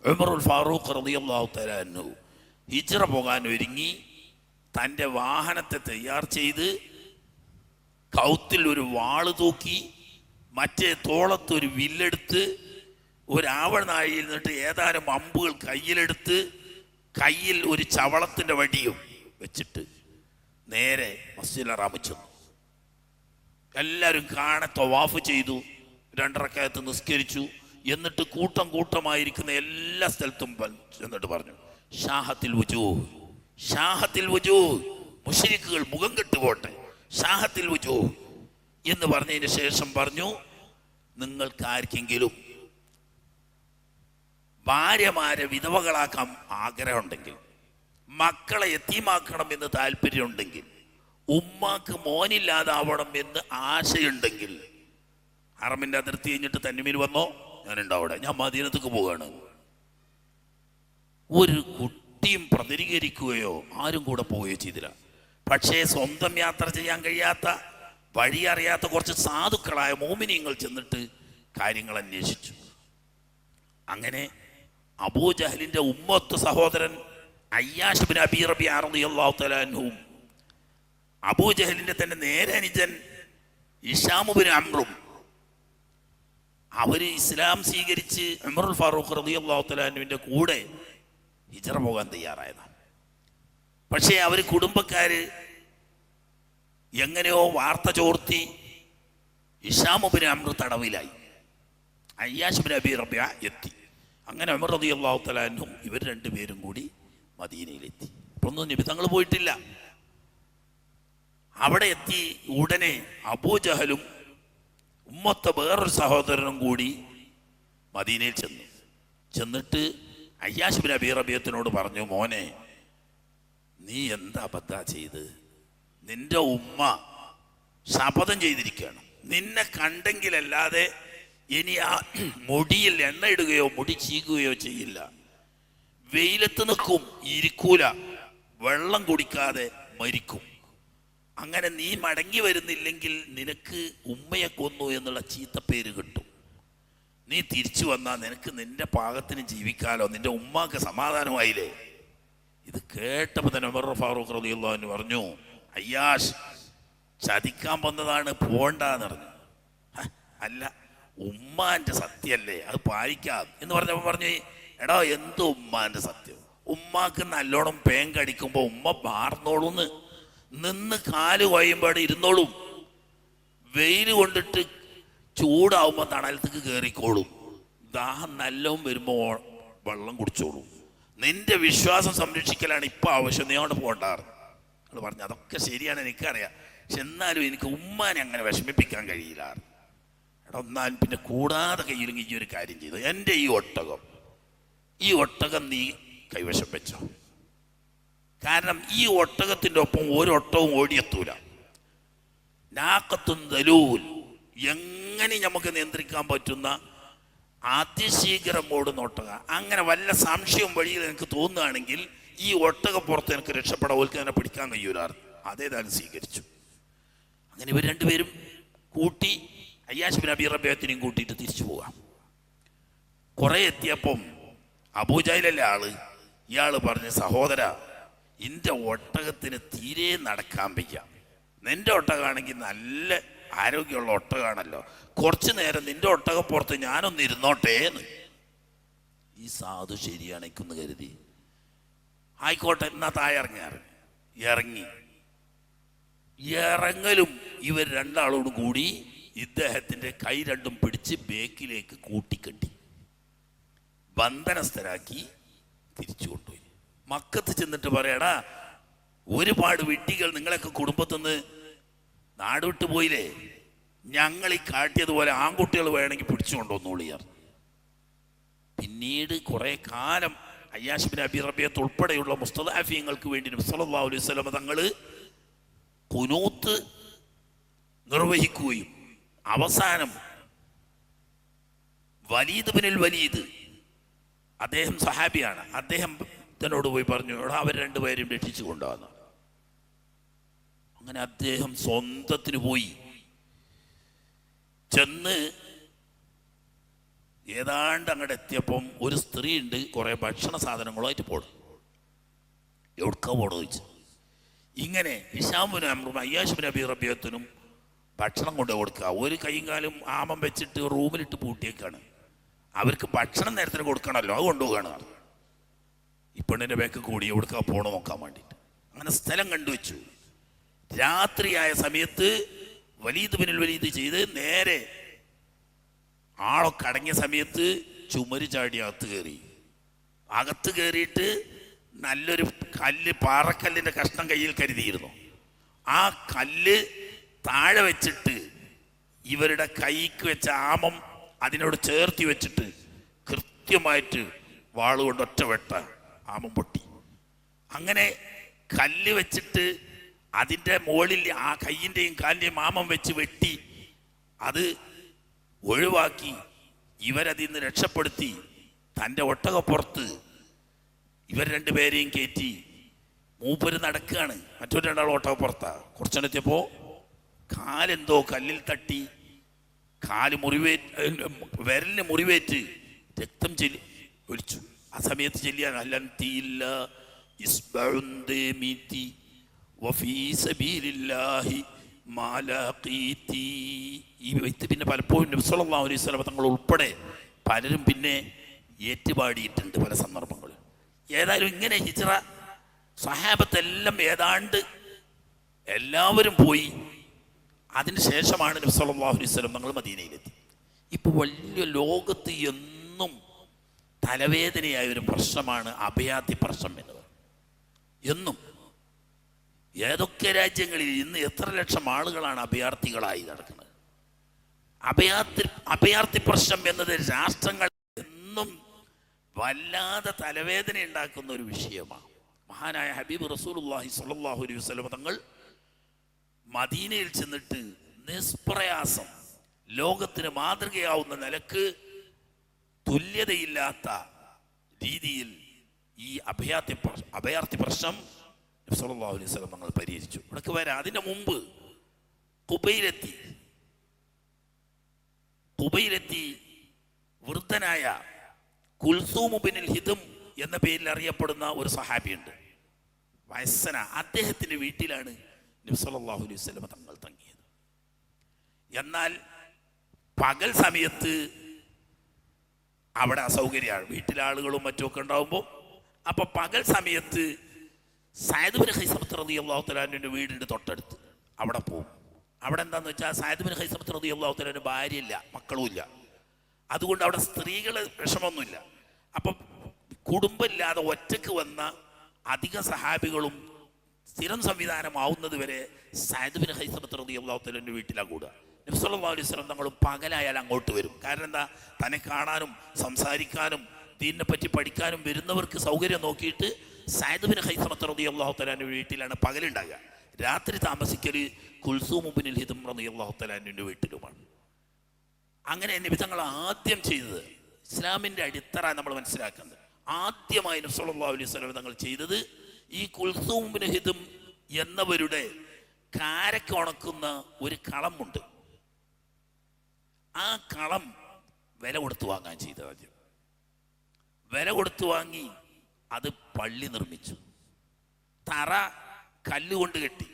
ഉമറുൽ ഫാറൂഖ് റളിയല്ലാഹു തആല അൻഹു ഹിജ്റ പോകാൻ ഒരുങ്ങി തൻ്റെ വാഹനത്തെ തയ്യാർ ചെയ്ത് കൗത്തിൽ ഒരു വാള് തൂക്കി മറ്റേ തോളത്തൊരു വില്ലെടുത്ത് ഒരാവണനാഴിയിൽ നിന്നിട്ട് ഏതാനും അമ്പുകൾ കയ്യിലെടുത്ത് കയ്യിൽ ഒരു ചവളത്തിൻ്റെ വടിയും വെച്ചിട്ട് നേരെ മസ്ജിദുൽ ഹറാമിൽ ചെന്നു. എല്ലാവരും കാണെ തവാഫ് ചെയ്തു, 2 റക്അത്ത് നിസ്കരിച്ചു. എന്നിട്ട് കൂട്ടം കൂട്ടമായിരിക്കുന്ന എല്ലാ സ്ഥലത്തും എന്നിട്ട് പറഞ്ഞു, ഷാഹത്തിൽ വുജൂഹ്, ഷാഹത്തിൽ വുജൂഹ്, മുശ്രിക്കുകൾ മുഖം കെട്ടുപോട്ടെ, ഷാഹത്തിൽ വുജൂഹ് എന്ന് പറഞ്ഞതിന് ശേഷം പറഞ്ഞു, നിങ്ങൾക്കാർക്കെങ്കിലും ഭാര്യമാരെ വിധവകളാക്കാൻ ആഗ്രഹമുണ്ടെങ്കിൽ, മക്കളെ യതീമാക്കണം എന്ന് താല്പര്യമുണ്ടെങ്കിൽ, ഉമ്മാക്ക് മോനില്ലാതാവണം എന്ന് ആശയുണ്ടെങ്കിൽ, ഹറമിൻ്റെ അതിർത്തി കഴിഞ്ഞിട്ട് തന്നിമീൽ വന്നോ, ഞാനുണ്ടാവും അവിടെ, ഞാൻ മദീനത്തേക്ക് പോവുകയാണ്. ഒരു കുട്ടിയും പ്രതികരിക്കുകയോ ആരും കൂടെ പോവുകയോ ചെയ്തില്ല. പക്ഷേ സ്വന്തം യാത്ര ചെയ്യാൻ കഴിയാത്ത, വഴി അറിയാത്ത കുറച്ച് സാധുക്കളായ മോമിനിയങ്ങൾ ചെന്നിട്ട് കാര്യങ്ങൾ അന്വേഷിച്ചു. അങ്ങനെ അബൂജഹലിൻ്റെ ഉമ്മത്ത് സഹോദരൻ അയ്യാഷ് ബിൻ അബീ റബീഅ റളിയല്ലാഹു തആല അൻഹുവും അബൂജഹലിൻ്റെ തന്നെ നേരെ അനുജൻ ഹിശാം ബിൻ അംറും അവർ ഇസ്ലാം സ്വീകരിച്ച് ഉമറുൽ ഫാറൂഖ് റളിയല്ലാഹു തആല അൻഹുവിൻ്റെ കൂടെ ഹിജ്റ പോകാൻ തയ്യാറായതാണ്. പക്ഷേ അവർ കുടുംബക്കാർ എങ്ങനെയോ വാർത്ത ചോർത്തി Hisham bin Amr തടവിലായി. Ayyash bin അബീ റബീഅ എത്തി. അങ്ങനെ ഉമർ റളിയല്ലാഹു തആല അൻഹും ഇവർ 2 പേരും കൂടി മദീനയിലെത്തി. അപ്പൊന്നും നബി തങ്ങൾ പോയിട്ടില്ല. അവിടെ എത്തി ഉടനെ അബൂജഹലും ഉമ്മത്തെ വേറൊരു സഹോദരനും കൂടി മദീനയിൽ ചെന്നിട്ട് അയ്യാഷ് ബിൻ അബീ റബീഅത്തിനോട് പറഞ്ഞു, മോനെ നീ എന്താ അബദ്ധ ചെയ്ത്? നിന്റെ ഉമ്മ ശപഥം ചെയ്തിരിക്കുകയാണ്, നിന്നെ കണ്ടെങ്കിലല്ലാതെ ഇനി ആ മുടിയിൽ എണ്ണ ഇടുകയോ മുടി ചീകുകയോ ചെയ്യില്ല, വെയിലത്ത് നിൽക്കും, ഇരിക്കൂല, വെള്ളം കുടിക്കാതെ മരിക്കും. അങ്ങനെ നീ മടങ്ങി വരുന്നില്ലെങ്കിൽ നിനക്ക് ഉമ്മയെ കൊന്നു എന്നുള്ള ചീത്തപ്പേര് കിട്ടും. നീ തിരിച്ചു വന്നാൽ നിനക്ക് നിന്റെ പാകത്തിന് ജീവിക്കാലോ, നിന്റെ ഉമ്മാക്ക് സമാധാനമായില്ലേ? ഇത് കേട്ടപ്പോൾ തന്നെ ഉമർ ഫാറൂഖ് റളിയല്ലാഹു അൻഹു പറഞ്ഞു, അയ്യാഷ് ചതിക്കാൻ വന്നതാണ്, പോണ്ടെന്ന് പറഞ്ഞു. അല്ല, ഉമ്മാന്റെ സത്യമല്ലേ, അത് പാലിക്കാം എന്ന് പറഞ്ഞപ്പോൾ പറഞ്ഞു, എടാ എന്ത് ഉമ്മാന്റെ സത്യം? ഉമ്മാക്ക് നല്ലോണം പേങ്കടിക്കുമ്പോൾ ഉമ്മ മാർന്നോളൂന്ന്, നിന്ന് കാല് കൊയ്യുമ്പോൾ ഇരുന്നോളും, വെയിൽ കൊണ്ടിട്ട് ചൂടാവുമ്പോൾ തണലത്തേക്ക് കയറിക്കോളും, ദാഹം നല്ലോണം വരുമ്പോൾ വെള്ളം കുടിച്ചോളും. നിന്റെ വിശ്വാസം സംരക്ഷിക്കലാണ് ഇപ്പം ആവശ്യം, നീ അവിടെ പോകണ്ടാറ് അത് പറഞ്ഞു. അതൊക്കെ ശരിയാണ്, എനിക്കറിയാം. പക്ഷെ എന്നാലും എനിക്ക് ഉമ്മാനെ അങ്ങനെ വിഷമിപ്പിക്കാൻ കഴിയില്ല. എടാ ഒന്നാലും പിന്നെ കൂടാതെ കയ്യിലെങ്കിൽ ഈ ഒരു കാര്യം ചെയ്തു, എൻ്റെ ഈ ഒട്ടകം നീ കൈവശം വെച്ചോ. കാരണം ഈ ഒട്ടകത്തിൻ്റെ ഒപ്പം ഒരു ഒട്ടവും ഓടിയെത്തൂല. നാഖത്തുൻ ദലൂൽ, എങ്ങനെ നമുക്ക് നിയന്ത്രിക്കാൻ പറ്റുന്ന അതിശീഘ്രം ഓടുന്ന ഒട്ടക. അങ്ങനെ വല്ല സംശയവും വഴിയിൽ എനിക്ക് തോന്നുകയാണെങ്കിൽ ഈ ഒട്ടകപ്പുറത്ത് എനിക്ക് രക്ഷപ്പെടാൻ ഓൽക്ക് തന്നെ പിടിക്കാൻ കഴിയൂലായിരുന്നു. അതേതായാലും സ്വീകരിച്ചു. അങ്ങനെ ഇവർ 2 പേരും കൂട്ടി അയ്യാഷ് ബിൻ അബീ റബീഅത്തിനെയും കൂട്ടിയിട്ട് തിരിച്ചു പോകാം. കുറേ എത്തിയപ്പം അബൂജഹലല്ലേ ആള്, ഇയാൾ പറഞ്ഞ്, സഹോദര, എൻ്റെ ഒട്ടകത്തിന് തീരെ നടക്കാൻ വയ്യ, നിന്റെ ഒട്ടകമാണെങ്കിൽ നല്ല ആരോഗ്യമുള്ള ഒട്ടകമാണല്ലോ, കുറച്ചു നേരം നിന്റെ ഒട്ടകപ്പുറത്ത് ഞാനൊന്ന് ഇരുന്നോട്ടേ എന്ന്. ഈ സാധു ശരിയാണെന്ന് കരുതി, ആയിക്കോട്ടെ എന്നാ താഴെ ഇറങ്ങി. ഇറങ്ങലും ഇവർ 2 ആളോടും കൂടി ഇദ്ദേഹത്തിൻ്റെ കൈ 2ഉം പിടിച്ച് ബേക്കിലേക്ക് കൂട്ടിക്കെട്ടി ബന്ധനസ്ഥരാക്കി തിരിച്ചു കൊണ്ടുപോയി. മക്കത്ത് ചെന്നിട്ട് പറയടാ, ഒരുപാട് വിഡ്ഢികൾ നിങ്ങളൊക്കെ കുടുംബത്തുനിന്ന് നാട് വിട്ടു പോയില്ലേ, ഞങ്ങൾ ഈ കാട്ടിയതുപോലെ ആൺകുട്ടികൾ വേണമെങ്കിൽ പിടിച്ചു കൊണ്ടുവന്നോളിയാർ. പിന്നീട് കുറേ കാലം അയ്യാഷ് ബിൻ അബീ റബീഅത്ത് ഉൾപ്പെടെയുള്ള മുസ്തദഅഫീങ്ങൾക്ക് വേണ്ടി നബി സല്ലല്ലാഹു അലൈഹി വസല്ലം തങ്ങൾ ഖുനൂത്ത് നിർവഹിക്കുകയും അവസാനം വലീദ് ബിനുൽ വലീദ്, അദ്ദേഹം സഹാബിയാണ്, അദ്ദേഹത്തിനോട് പോയി പറഞ്ഞു, എടാ അവർ 2 പേരും രക്ഷിച്ചു കൊണ്ടുവന്ന. അങ്ങനെ അദ്ദേഹം സ്വന്തത്തിന് പോയി ചെന്ന് ഏതാണ്ട് അങ്ങോട്ട് എത്തിയപ്പം ഒരു സ്ത്രീ ഉണ്ട്, കുറേ ഭക്ഷണ സാധനങ്ങളുമായിട്ട് പോടും. എവിടുക്ക പോടോ ചോദിച്ചു. ഇങ്ങനെ ഹിശാം ബിൻ അംറും അയ്യാഷ് ബിൻ അബീ റബീഅത്തിനും ഭക്ഷണം കൊണ്ട് കൊടുക്കുക. ഒരു കൈയും കാലും ആമം വെച്ചിട്ട് റൂമിലിട്ട് പൂട്ടിയേക്കാണ്. അവർക്ക് ഭക്ഷണം നേരത്തിന് കൊടുക്കണമല്ലോ, അത് കൊണ്ടുപോവുകയാണ്. ഈ പെണ്ണിൻ്റെ ബാക്ക് കൂടി എവിടുക്കാ പോണോ നോക്കാൻ വേണ്ടിയിട്ട് അങ്ങനെ സ്ഥലം കണ്ടുവച്ചു. രാത്രിയായ സമയത്ത് വലീദ് ബിനുൽ വലീദ് ചെയ്ത് നേരെ ആളൊക്കെ അടങ്ങിയ സമയത്ത് ചുമര് ചാടി അകത്ത് കയറിയിട്ട് നല്ലൊരു കല്ല്, പാറക്കല്ലിൻ്റെ കഷ്ണം കയ്യിൽ കരുതിയിരുന്നു. ആ കല്ല് താഴെ വെച്ചിട്ട് ഇവരുടെ കൈക്ക് വെച്ച ആമം അതിനോട് ചേർത്തി വെച്ചിട്ട് കൃത്യമായിട്ട് വാളുകൊണ്ട് ഒറ്റ വെട്ട ആമം പൊട്ടി. അങ്ങനെ കല്ല് വെച്ചിട്ട് അതിൻ്റെ മുകളിൽ ആ കയ്യിൻ്റെയും കാലിൻ്റെയും ആമം വെച്ച് വെട്ടി അത് ഒഴിവാക്കി ഇവരതിൽ നിന്ന് രക്ഷപ്പെടുത്തി തൻ്റെ ഒട്ടകപ്പുറത്ത് ഇവർ രണ്ടുപേരെയും കയറ്റി മൂപ്പര് നടക്കുകയാണ്. മറ്റൊരു രണ്ടാൾ ഒട്ടകപ്പുറത്താണ്. കുറച്ചെടുത്തപ്പോൾ കാലെന്തോ കല്ലിൽ തട്ടി, കാല് വിരലിന് മുറിവേറ്റ് രക്തം ഒലിച്ചു. ആ സമയത്ത് ചെല്ലിയാണ് അല്ലൻതിയില്ല ഈ വ്യക്തി പിന്നെ പലപ്പോഴും നബി സല്ലല്ലാഹു അലൈഹി വസല്ലം തങ്ങൾ ഉൾപ്പെടെ പലരും പിന്നെ ഏറ്റുപാടിയിട്ടുണ്ട് പല സന്ദർഭങ്ങളിൽ. ഏതായാലും ഇങ്ങനെ ഹിജ്റ സഹാബത്തെല്ലാം ഏതാണ്ട് എല്ലാവരും പോയി. അതിന് ശേഷമാണ് നബി സല്ലല്ലാഹു അലൈഹി വസല്ലം തങ്ങൾ മദീനയിലെത്തി. ഇപ്പോൾ വലിയ ലോകത്ത് എന്നും തലവേദനയായ ഒരു പ്രശ്നമാണ് അഭയാർത്ഥി പ്രശ്നം എന്നത്. എന്നും ഏതൊക്കെ രാജ്യങ്ങളിൽ ഇന്ന് എത്ര ലക്ഷം ആളുകളാണ് അഭയാർത്ഥികളായി നടക്കുന്നത്. അഭയാർത്ഥി പ്രശ്നം എന്നത് രാഷ്ട്രങ്ങൾ എന്നും വല്ലാതെ തലവേദന ഉണ്ടാക്കുന്ന ഒരു വിഷയമാണ്. മഹാനായ ഹബീബ് റസൂലുള്ളാഹി സ്വല്ലല്ലാഹു അലൈഹി വസല്ലം തങ്ങൾ മദീനയിൽ ചെന്നിട്ട് നിഷ്പ്രയാസം ലോകത്തിന് മാതൃകയാവുന്ന നിലക്ക് തുല്യതയില്ലാത്ത രീതിയിൽ ഈ അഭയാർത്ഥി പ്രശ്നം നബി സല്ലല്ലാഹു അലൈഹി വസല്ലം തങ്ങൾ പരിഹരിച്ചു. ഇവിടേക്ക് വരാം. അതിൻ്റെ മുമ്പ് ഖുബൈലെത്തി വൃദ്ധനായ കുൽസൂം ബിനുൽ ഹിദം എന്ന പേരിൽ അറിയപ്പെടുന്ന ഒരു സഹാബിയുണ്ട്. വയസ്സന. അദ്ദേഹത്തിൻ്റെ വീട്ടിലാണ് നബി സല്ലല്ലാഹു അലൈഹി വസല്ലം തങ്ങൾ തങ്ങിയത്. എന്നാൽ പകൽ സമയത്ത് അവിടെ അസൗകര്യമാണ്, വീട്ടിലാളുകളും മറ്റുമൊക്കെ ഉണ്ടാകുമ്പോൾ. അപ്പോൾ പകൽ സമയത്ത് സഅദ് ബിൻ ഖൈസമത്ത് റളിയല്ലാഹു തആല അൻഹുവിൻ്റെ വീടിൻ്റെ തൊട്ടടുത്ത് അവിടെ പോകും. അവിടെ എന്താണെന്ന് വെച്ചാൽ സഅദ് ബിൻ ഖൈസമത്ത് റളിയല്ലാഹു തആല അൻഹു ഭാര്യയില്ല, മക്കളുമില്ല. അതുകൊണ്ട് അവിടെ സ്ത്രീകൾ വിഷമമൊന്നുമില്ല. അപ്പം കുടുംബമില്ലാതെ ഒറ്റക്ക് വന്ന അധിക സഹാബികളും സ്ഥിരം സംവിധാനമാവുന്നത് വരെ സഅദ് ബിൻ ഖൈസമത്ത് റളിയല്ലാഹു തആല അൻഹുവിൻ്റെ വീട്ടിലാണ് കൂടുക. നബി സല്ലല്ലാഹു അലൈഹി വസല്ലം തങ്ങളും പകലായാൽ അങ്ങോട്ട് വരും. കാരണം എന്താ, തന്നെ കാണാനും സംസാരിക്കാനും ദീനിനെ പറ്റി പഠിക്കാനും വരുന്നവർക്ക് സൗകര്യം നോക്കിയിട്ട് സഅദ് ബിൻ ഖൈസമത്ത് റളിയല്ലാഹു തആല അൻഹുവിൻ്റെ വീട്ടിലാണ് പകലുണ്ടാകുക. രാത്രി താമസിക്കൽ കുൽസൂം ബിനുൽ ഹിദം റളിയല്ലാഹു തആല അൻഹുവിൻ്റെ വീട്ടിലുമാണ്. അങ്ങനെ നബി തങ്ങൾ ആദ്യം ചെയ്തത്, ഇസ്ലാമിൻ്റെ അടിത്തറ നമ്മൾ മനസ്സിലാക്കുന്നത്, ആദ്യമായി നബി സല്ലല്ലാഹു അലൈഹി വസല്ലം തങ്ങൾ ചെയ്തത് ഈ കുൽസൂം ബിൻ ഹിദം എന്നവരുടെ കാരക്ക് ഉണക്കുന്ന ഒരു കളമുണ്ട്. ആ കളം വില കൊടുത്തു വാങ്ങാൻ ചെയ്ത ആദ്യം വില കൊടുത്തു വാങ്ങി അത് പള്ളി നിർമ്മിച്ചു. തറ കല്ലുകൊണ്ട് കെട്ടി.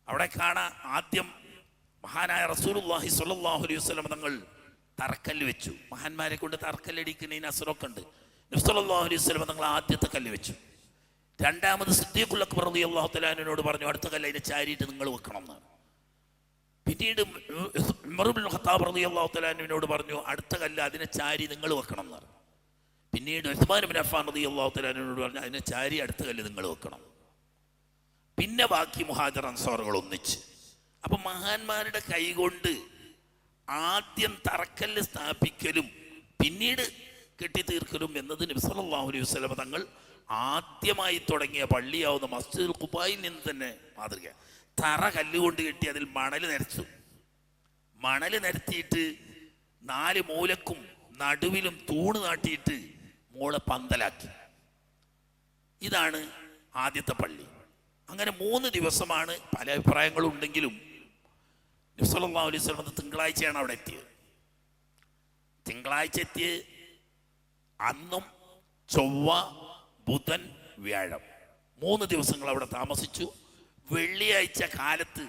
അവിടെ കാണാൻ ആദ്യം മഹാനായ റസൂലുള്ളാഹി സ്വല്ലല്ലാഹു അലൈഹി വസല്ലം തങ്ങൾ തറക്കല്ല് വെച്ചു. മഹാന്മാരെ കൊണ്ട് തറക്കല്ലടിക്കുന്നതിന് അസുറൊക്കെ ഉണ്ട്. നബി സല്ലല്ലാഹു അലൈഹി വസല്ലം തങ്ങൾ ആദ്യത്തെ കല്ല് വെച്ചു. രണ്ടാമത് സിദ്ദീഖുൽ അക്ബർ റളിയല്ലാഹു തആല അൻഹുവിനോട് പറഞ്ഞു, അടുത്ത കല്ല് അതിനെ ചാരിയിട്ട് നിങ്ങൾ വെക്കണം എന്നാണ്. പിന്നീട് ഉമർ ഇബ്നുൽ ഖത്താബ് റളിയല്ലാഹു തആല അൻഹുവിനോട് പറഞ്ഞു, അടുത്ത കല്ല് അതിനെ ചാരി നിങ്ങൾ വെക്കണം എന്നാണ്. പിന്നീട് ഉസ്മാൻ ഇബ്നു അഫ്ഫാൻ റളിയല്ലാഹു തആല അൻഹുവിനോട് പറഞ്ഞു, അതിനെ ചാരി അടുത്ത കല്ല് നിങ്ങൾ വെക്കണം. പിന്നെ ബാക്കി മുഹാജിർ അൻസാറുകൾ ഒന്നിച്ച്. അപ്പം മഹാന്മാരുടെ കൈകൊണ്ട് ആദ്യം തറക്കല്ല് സ്ഥാപിക്കലും പിന്നീട് കെട്ടിത്തീർക്കലും എന്നത് നബി സല്ലല്ലാഹു അലൈഹി വസല്ലം തങ്ങൾ ആദ്യമായി തുടങ്ങിയ പള്ളിയാവുന്ന മസ്ജിദുൽ ഖുബായിൽ നിന്ന് തന്നെ മാതൃക. തറ കല്ലുകൊണ്ട് കെട്ടി അതിൽ മണൽ നിരച്ചു. മണൽ നിരത്തിയിട്ട് 4 മൂലക്കും നടുവിലും തൂണ് നാട്ടിയിട്ട് മോളെ പന്തലാക്കി. ഇതാണ് ആദ്യത്തെ പള്ളി. അങ്ങനെ 3 ദിവസമാണ്. പല അഭിപ്രായങ്ങളും ഉണ്ടെങ്കിലും നബി സല്ലല്ലാഹു അലൈഹി വസല്ലം തിങ്കളാഴ്ചയാണ് അവിടെ എത്തിയത്. തിങ്കളാഴ്ച എത്തിയ അന്നും ചൊവ്വ, ബുധൻ, വ്യാഴം 3 ദിവസങ്ങൾ അവിടെ താമസിച്ചു. വെള്ളിയാഴ്ച കാലത്ത്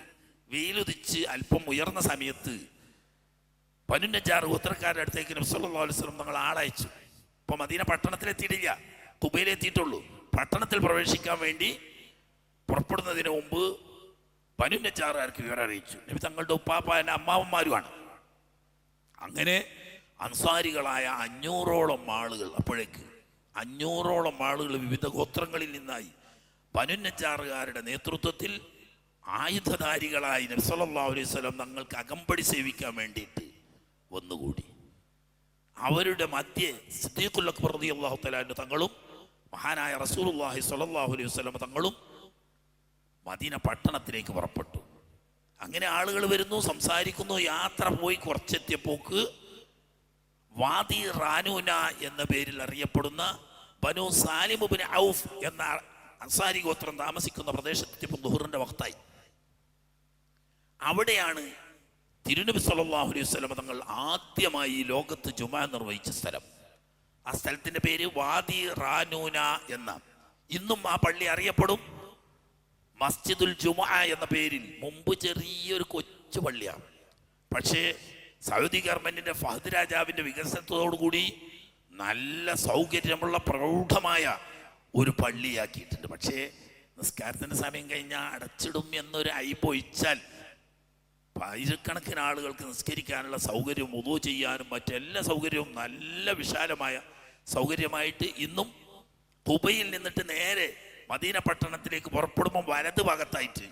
വെയിലുദിച്ച് അല്പം ഉയർന്ന സമയത്ത് ബനു നജ്ജാർ ഗോത്രക്കാരുടെ അടുത്തേക്ക് നബി സല്ലല്ലാഹു അലൈഹി വസല്ലം തങ്ങൾ ആളയച്ചു. ഇപ്പൊ മദീന പട്ടണത്തിലെത്തിയിട്ടില്ല, ഖുബയിലെത്തിയിട്ടുള്ളൂ. പട്ടണത്തിൽ പ്രവേശിക്കാൻ വേണ്ടി പുറപ്പെടുന്നതിന് മുമ്പ് ബനു നജ്ജാറുകാർക്ക് വിവരം അറിയിച്ചു. നബി തങ്ങളുടെ ഉപ്പാപ്പ എൻ്റെ അമ്മാവന്മാരുമാണ്. അങ്ങനെ അൻസാരികളായ 500ഓളം ആളുകൾ, അപ്പോഴേക്ക് 500ഓളം ആളുകൾ വിവിധ ഗോത്രങ്ങളിൽ നിന്നായി ബനു നജ്ജാറുകാരുടെ നേതൃത്വത്തിൽ ആയുധധാരികളായി നബി സല്ലല്ലാഹു അലൈഹി വസല്ലം തങ്ങൾക്ക് അകമ്പടി സേവിക്കാൻ വേണ്ടിയിട്ട് വന്നുകൂടി. അവരുടെ മധ്യേ സിദ്ദീഖുൽ അക്ബർ റളിയല്ലാഹു തആല അൻഹു തങ്ങളും മഹാനായ റസൂലുള്ളാഹി സ്വല്ലല്ലാഹു അലൈഹി വസല്ലം തങ്ങളും മദീന പട്ടണത്തിലേക്ക് പുറപ്പെട്ടു. അങ്ങനെ ആളുകൾ വരുന്നു, സംസാരിക്കുന്നു. യാത്ര പോയി കുറച്ചെത്തിയപ്പോക്ക് വാദി റാനൂന എന്ന പേരിൽ അറിയപ്പെടുന്ന ബനു സാലിം ഇബ്നു ഔഫ് എന്ന അൻസാരി ഗോത്രം താമസിക്കുന്ന പ്രദേശത്തെത്തിയപ്പോൾ ദുഹറിന്റെ വക്തായി. അവിടെയാണ് തിരുനബി സല്ലല്ലാഹു അലൈഹി വസല്ലം തങ്ങൾ ആദ്യമായി ഈ ലോകത്ത് ജുമാ നിർവഹിച്ച സ്ഥലം. ആ സ്ഥലത്തിന്റെ പേര് വാദി റാനൂന എന്ന. ഇന്നും ആ പള്ളി അറിയപ്പെടും മസ്ജിദുൽ ജുമുഅ എന്ന പേരിൽ. മുമ്പ് ചെറിയൊരു കൊച്ചു പള്ളിയാണ്, പക്ഷേ സൗദി ഗവൺമെന്റിന്റെ ഫഹദ് രാജാവിന്റെ വികസനത്തോടുകൂടി നല്ല സൗകര്യമുള്ള പ്രൗഢമായ ഒരു പള്ളിയാക്കിയിട്ടുണ്ട്. പക്ഷേ നിസ്കാരത്തിന്റെ സമയം കഴിഞ്ഞാൽ അടച്ചിടും എന്നൊരു ഐബൊഴിച്ചാൽ ആയിരക്കണക്കിന് ആളുകൾക്ക് നിസ്കരിക്കാനുള്ള സൗകര്യവും വുളൂ ചെയ്യാനും മറ്റെല്ലാ സൗകര്യവും നല്ല വിശാലമായ സൗകര്യമായിട്ട് ഇന്നും ഖുബയിൽ നിന്നിട്ട് നേരെ മദീന പട്ടണത്തിലേക്ക് പുറപ്പെടുമ്പോൾ വലത് ഭാഗത്തായിട്ട്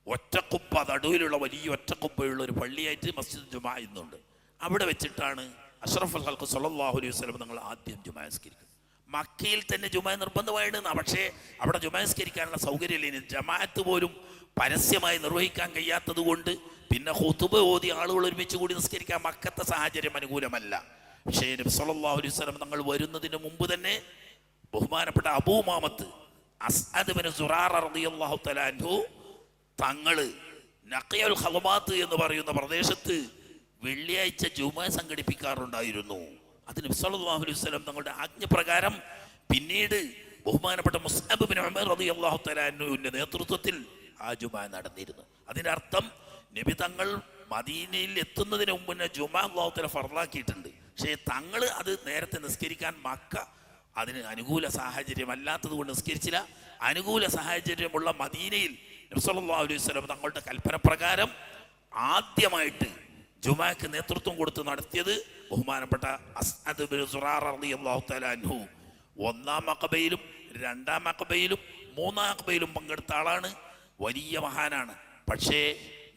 ഒറ്റക്കുപ്പ, നടുവിലുള്ള വലിയ ഒറ്റക്കുപ്പയുള്ള ഒരു പള്ളിയായിട്ട് മസ്ജിദ് ജുമാ ഇന്നുണ്ട്. അവിടെ വെച്ചിട്ടാണ് അഷ്റഫുൽ ഖൽഖ് സ്വല്ലല്ലാഹു അലൈഹി വസല്ലം തങ്ങൾ ആദ്യം ജുമാ നിസ്കരിക്കുന്നത്. മക്കയിൽ തന്നെ ജുമാ നിർബന്ധമായിരുന്നു, പക്ഷേ അവിടെ ജുമാ നിസ്കരിക്കാനുള്ള സൗകര്യമില്ല. ജമാഅത്ത് പോലും പരസ്യമായി നിർവഹിക്കാൻ കഴിയാത്തത് കൊണ്ട് പിന്നെ ഖുതുബ ഓതി ആളുകൾ ഒരുമിച്ച് കൂടി നിസ്കരിക്കാൻ മക്കത്തെ സാഹചര്യം അനുകൂലമല്ല. പക്ഷേ നബി സല്ലല്ലാഹു അലൈഹി വസല്ലം തങ്ങൾ വരുന്നതിന് മുമ്പ് തന്നെ ബഹുമാനപ്പെട്ട അബൂ ഉമാമത്ത് അസ്അദ് ഇബ്നു സുറാറ റളിയല്ലാഹു തആല അൻഹു തങ്ങള് നഖിയുൽ ഖളമാത്ത് എന്ന് പറയുന്ന പ്രദേശത്ത് വെള്ളിയാഴ്ച ജുമാ സംഘടിപ്പിക്കാറുണ്ടായിരുന്നു. അത് നബി സല്ലല്ലാഹു അലൈഹി വസല്ലം തങ്ങളുടെ ആജ്ഞപ്രകാരം പിന്നീട് ബഹുമാനപ്പെട്ട മുസ്അബ് ഇബ്നു ഉമർ റളിയല്ലാഹു തആല അൻഹുവിന്റെ നേതൃത്വത്തിൽ ആ ജുമാ നടന്നിരുന്നു. അതിന്റെ അർത്ഥം നബി തങ്ങൾ മദീനയിൽ എത്തുന്നതിന് മുമ്പ് തന്നെ ജുമാ അല്ലാഹു തആല ഫർളാക്കിയിട്ടുണ്ട്. പക്ഷേ തങ്ങൾ അത് നേരത്തെ നിസ്കരിക്കാൻ മക്ക അതിന് അനുകൂല സാഹചര്യം അല്ലാത്തത് കൊണ്ട് നിസ്കരിച്ചില്ല. അനുകൂല സാഹചര്യമുള്ള മദീനയിൽ നബി സല്ലല്ലാഹു അലൈഹി വസല്ലം തങ്ങളുടെ കൽപ്പന പ്രകാരം ആദ്യമായിട്ട് ജുമാക്ക് നേതൃത്വം കൊടുത്ത് നടത്തിയത് ബഹുമാനപ്പെട്ട അസ്അദ് ഇബ്നു സുറാറ റളിയല്ലാഹു തആല അൻഹു. 1-ാം അഖബയിലും 2-ാം അഖബയിലും 3-ാം അഖബയിലും പങ്കെടുത്ത ആളാണ്, വലിയ മഹാനാണ്. പക്ഷേ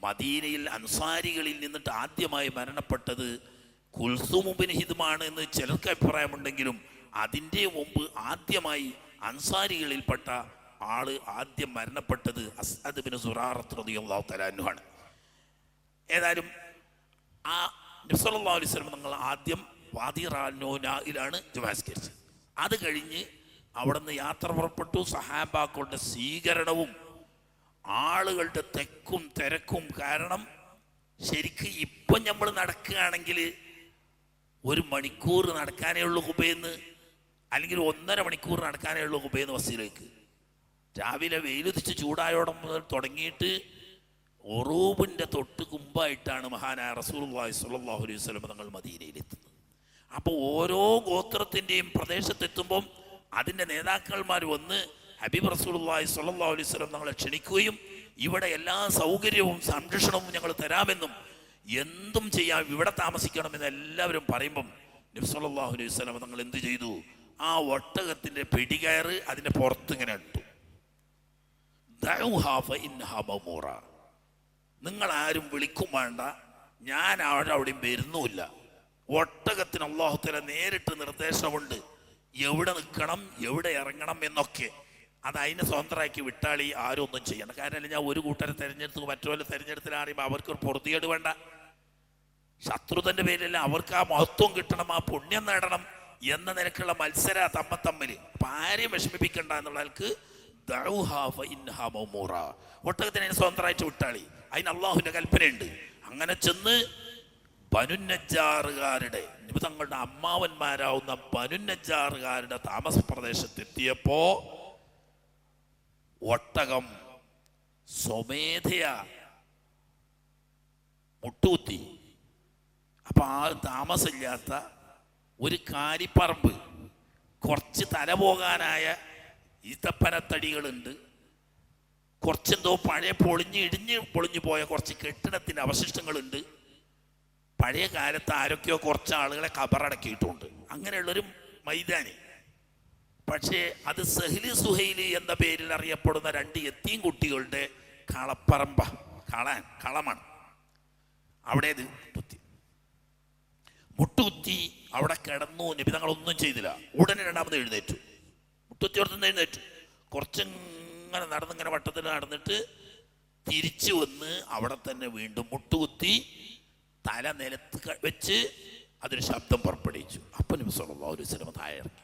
മദീനയിൽ അൻസാരികളിൽ നിന്നിട്ട് ആദ്യമായി മരണപ്പെട്ടത് കുൽസൂം ഇബ്നു ഹിദ്മാണ് എന്ന് ചിലർക്ക് അഭിപ്രായമുണ്ടെങ്കിലും അതിൻ്റെ മുമ്പ് ആദ്യമായി അൻസാരികളിൽപ്പെട്ട ആള് ആദ്യം മരണപ്പെട്ടത് അസ്അദ് ഇബ്നു സുറാറ റളിയല്ലാഹു തആല അൻഹു ആണ്. ഏതായാലും ആ നബി സല്ലല്ലാഹു അലൈഹി വസല്ലം തങ്ങൾ ആദ്യം വാദി റാനൂനയിലാണ് ജുമാ നിസ്കരിച്ചത്. അത് കഴിഞ്ഞ് അവിടെ നിന്ന് യാത്ര പുറപ്പെട്ടു. സഹാബാക്കളുടെ സ്വീകരണവും ആളുകളുടെ തെക്കും തിരക്കും കാരണം ശരിക്ക് ഇപ്പം നമ്മൾ നടക്കുകയാണെങ്കിൽ 1 മണിക്കൂർ നടക്കാനേ ഉള്ളൂ ഖുബൈന്ന്, അല്ലെങ്കിൽ 1.5 മണിക്കൂർ നടക്കാനേ ഉള്ളൂ ഖുബൈന്ന് ബസ്സിലേക്ക്. രാവിലെ വെയിലുദിച്ച് ചൂടായോടെ മുതൽ തുടങ്ങിയിട്ട് ഒറൂബിൻ്റെ തൊട്ട് മുമ്പായിട്ടാണ് മഹാനായ റസൂലുള്ളാഹി സ്വല്ലല്ലാഹു അലൈഹി വസല്ലം തങ്ങൾ മദീനയിലെത്തുന്നത്. അപ്പോൾ ഓരോ ഗോത്രത്തിൻ്റെയും പ്രദേശത്തെത്തുമ്പം അതിൻ്റെ നേതാക്കന്മാർ വന്ന് ഹബീബ് റസൂലുള്ളാഹി സ്വല്ലല്ലാഹു അലൈഹി വസല്ലം തങ്ങളെ ക്ഷണിക്കുകയും ഇവിടെ എല്ലാ സൗകര്യവും സംരക്ഷണവും ഞങ്ങൾ തരാമെന്നും എന്തും ചെയ്യാം, ഇവിടെ താമസിക്കണമെന്ന് എല്ലാവരും പറയുമ്പം നബി സല്ലല്ലാഹു അലൈഹി വസല്ലം തങ്ങൾ എന്ത് ചെയ്തു? ആ ഒട്ടകത്തിൻ്റെ പിടികയറ് അതിൻ്റെ പുറത്തിങ്ങനെ ഇട്ടു. നിങ്ങൾ ആരും വിളിക്കും വേണ്ട, ഞാൻ അവിടെയും വരുന്നുമില്ല. ഒട്ടകത്തിന് അല്ലാഹു തആല നേരിട്ട് നിർദ്ദേശമുണ്ട് എവിടെ നിൽക്കണം, എവിടെ ഇറങ്ങണം എന്നൊക്കെ. അത് അതിനെ സ്വതന്ത്രമാക്കി വിട്ടാളി, ആരും ഒന്നും ചെയ്യണം. കാരണം ഞാൻ ഒരു കൂട്ടരെ തിരഞ്ഞെടുത്ത് മറ്റൊരു തിരഞ്ഞെടുത്തിലാറിയുമ്പോൾ അവർക്കൊരു പൊറുതിയേട് വേണ്ട. ശത്രുതന്റെ പേരിലല്ല, അവർക്ക് ആ മഹത്വം കിട്ടണം, ആ പുണ്യം നേടണം എന്ന നിലക്കുള്ള മത്സര തമ്മിൽ. അപ്പൊ ആരെയും വിഷമിപ്പിക്കണ്ട എന്നുള്ളവർക്ക് ഒട്ടകത്തിനെ സ്വതന്ത്രമായിട്ട് വിട്ടാളി, അതിന് അള്ളാഹുവിന്റെ കൽപ്പനയുണ്ട്. അങ്ങനെ ചെന്ന് ബനു നജ്ജാറുകാരുടെ തങ്ങളുടെ അമ്മാവന്മാരാവുന്ന ബനു നജ്ജാറുകാരുടെ താമസ പ്രദേശത്തെത്തിയപ്പോ ഒട്ടകം സ്വമേധയാ മുട്ടുകുത്തി. അപ്പം ആ താമസമില്ലാത്ത ഒരു കാരിപ്പറമ്പ്, കുറച്ച് തല പോകാനായ ഈത്തപ്പനത്തടികളുണ്ട്, കുറച്ചെന്തോ പഴയ പൊളിഞ്ഞു പോയ കുറച്ച് കെട്ടിടത്തിൻ്റെ അവശിഷ്ടങ്ങളുണ്ട്. പഴയ കാലത്ത് ആരൊക്കെയോ കുറച്ച് ആളുകളെ കബറടക്കിയിട്ടുണ്ട്. അങ്ങനെയുള്ളൊരു മൈതാനി. പക്ഷേ അത് സഹ്ലി സുഹൈലി എന്ന പേരിൽ അറിയപ്പെടുന്ന 2 യത്തീം കുട്ടികളുടെ കളമാണ്. അവിടെ ഇത് മുട്ടുകുത്തി അവിടെ കിടന്നു. നബി തങ്ങളൊന്നും ചെയ്തില്ല. ഉടനെ രണ്ടാമത് എഴുന്നേറ്റു. മുട്ടുകുത്തി ഓർത്തുനിന്ന് എഴുന്നേറ്റു. കുറച്ചിങ്ങനെ നടന്നിങ്ങനെ വട്ടത്തിൽ നടന്നിട്ട് തിരിച്ചു വന്ന് അവിടെ തന്നെ വീണ്ടും മുട്ടുകുത്തി തല നിലത്ത് വെച്ച് അതൊരു ശബ്ദം പുറപ്പെടുവിച്ചു. അപ്പം നബി സല്ലല്ലാഹു അലൈഹി വസല്ലം താഴെ ഇറങ്ങി.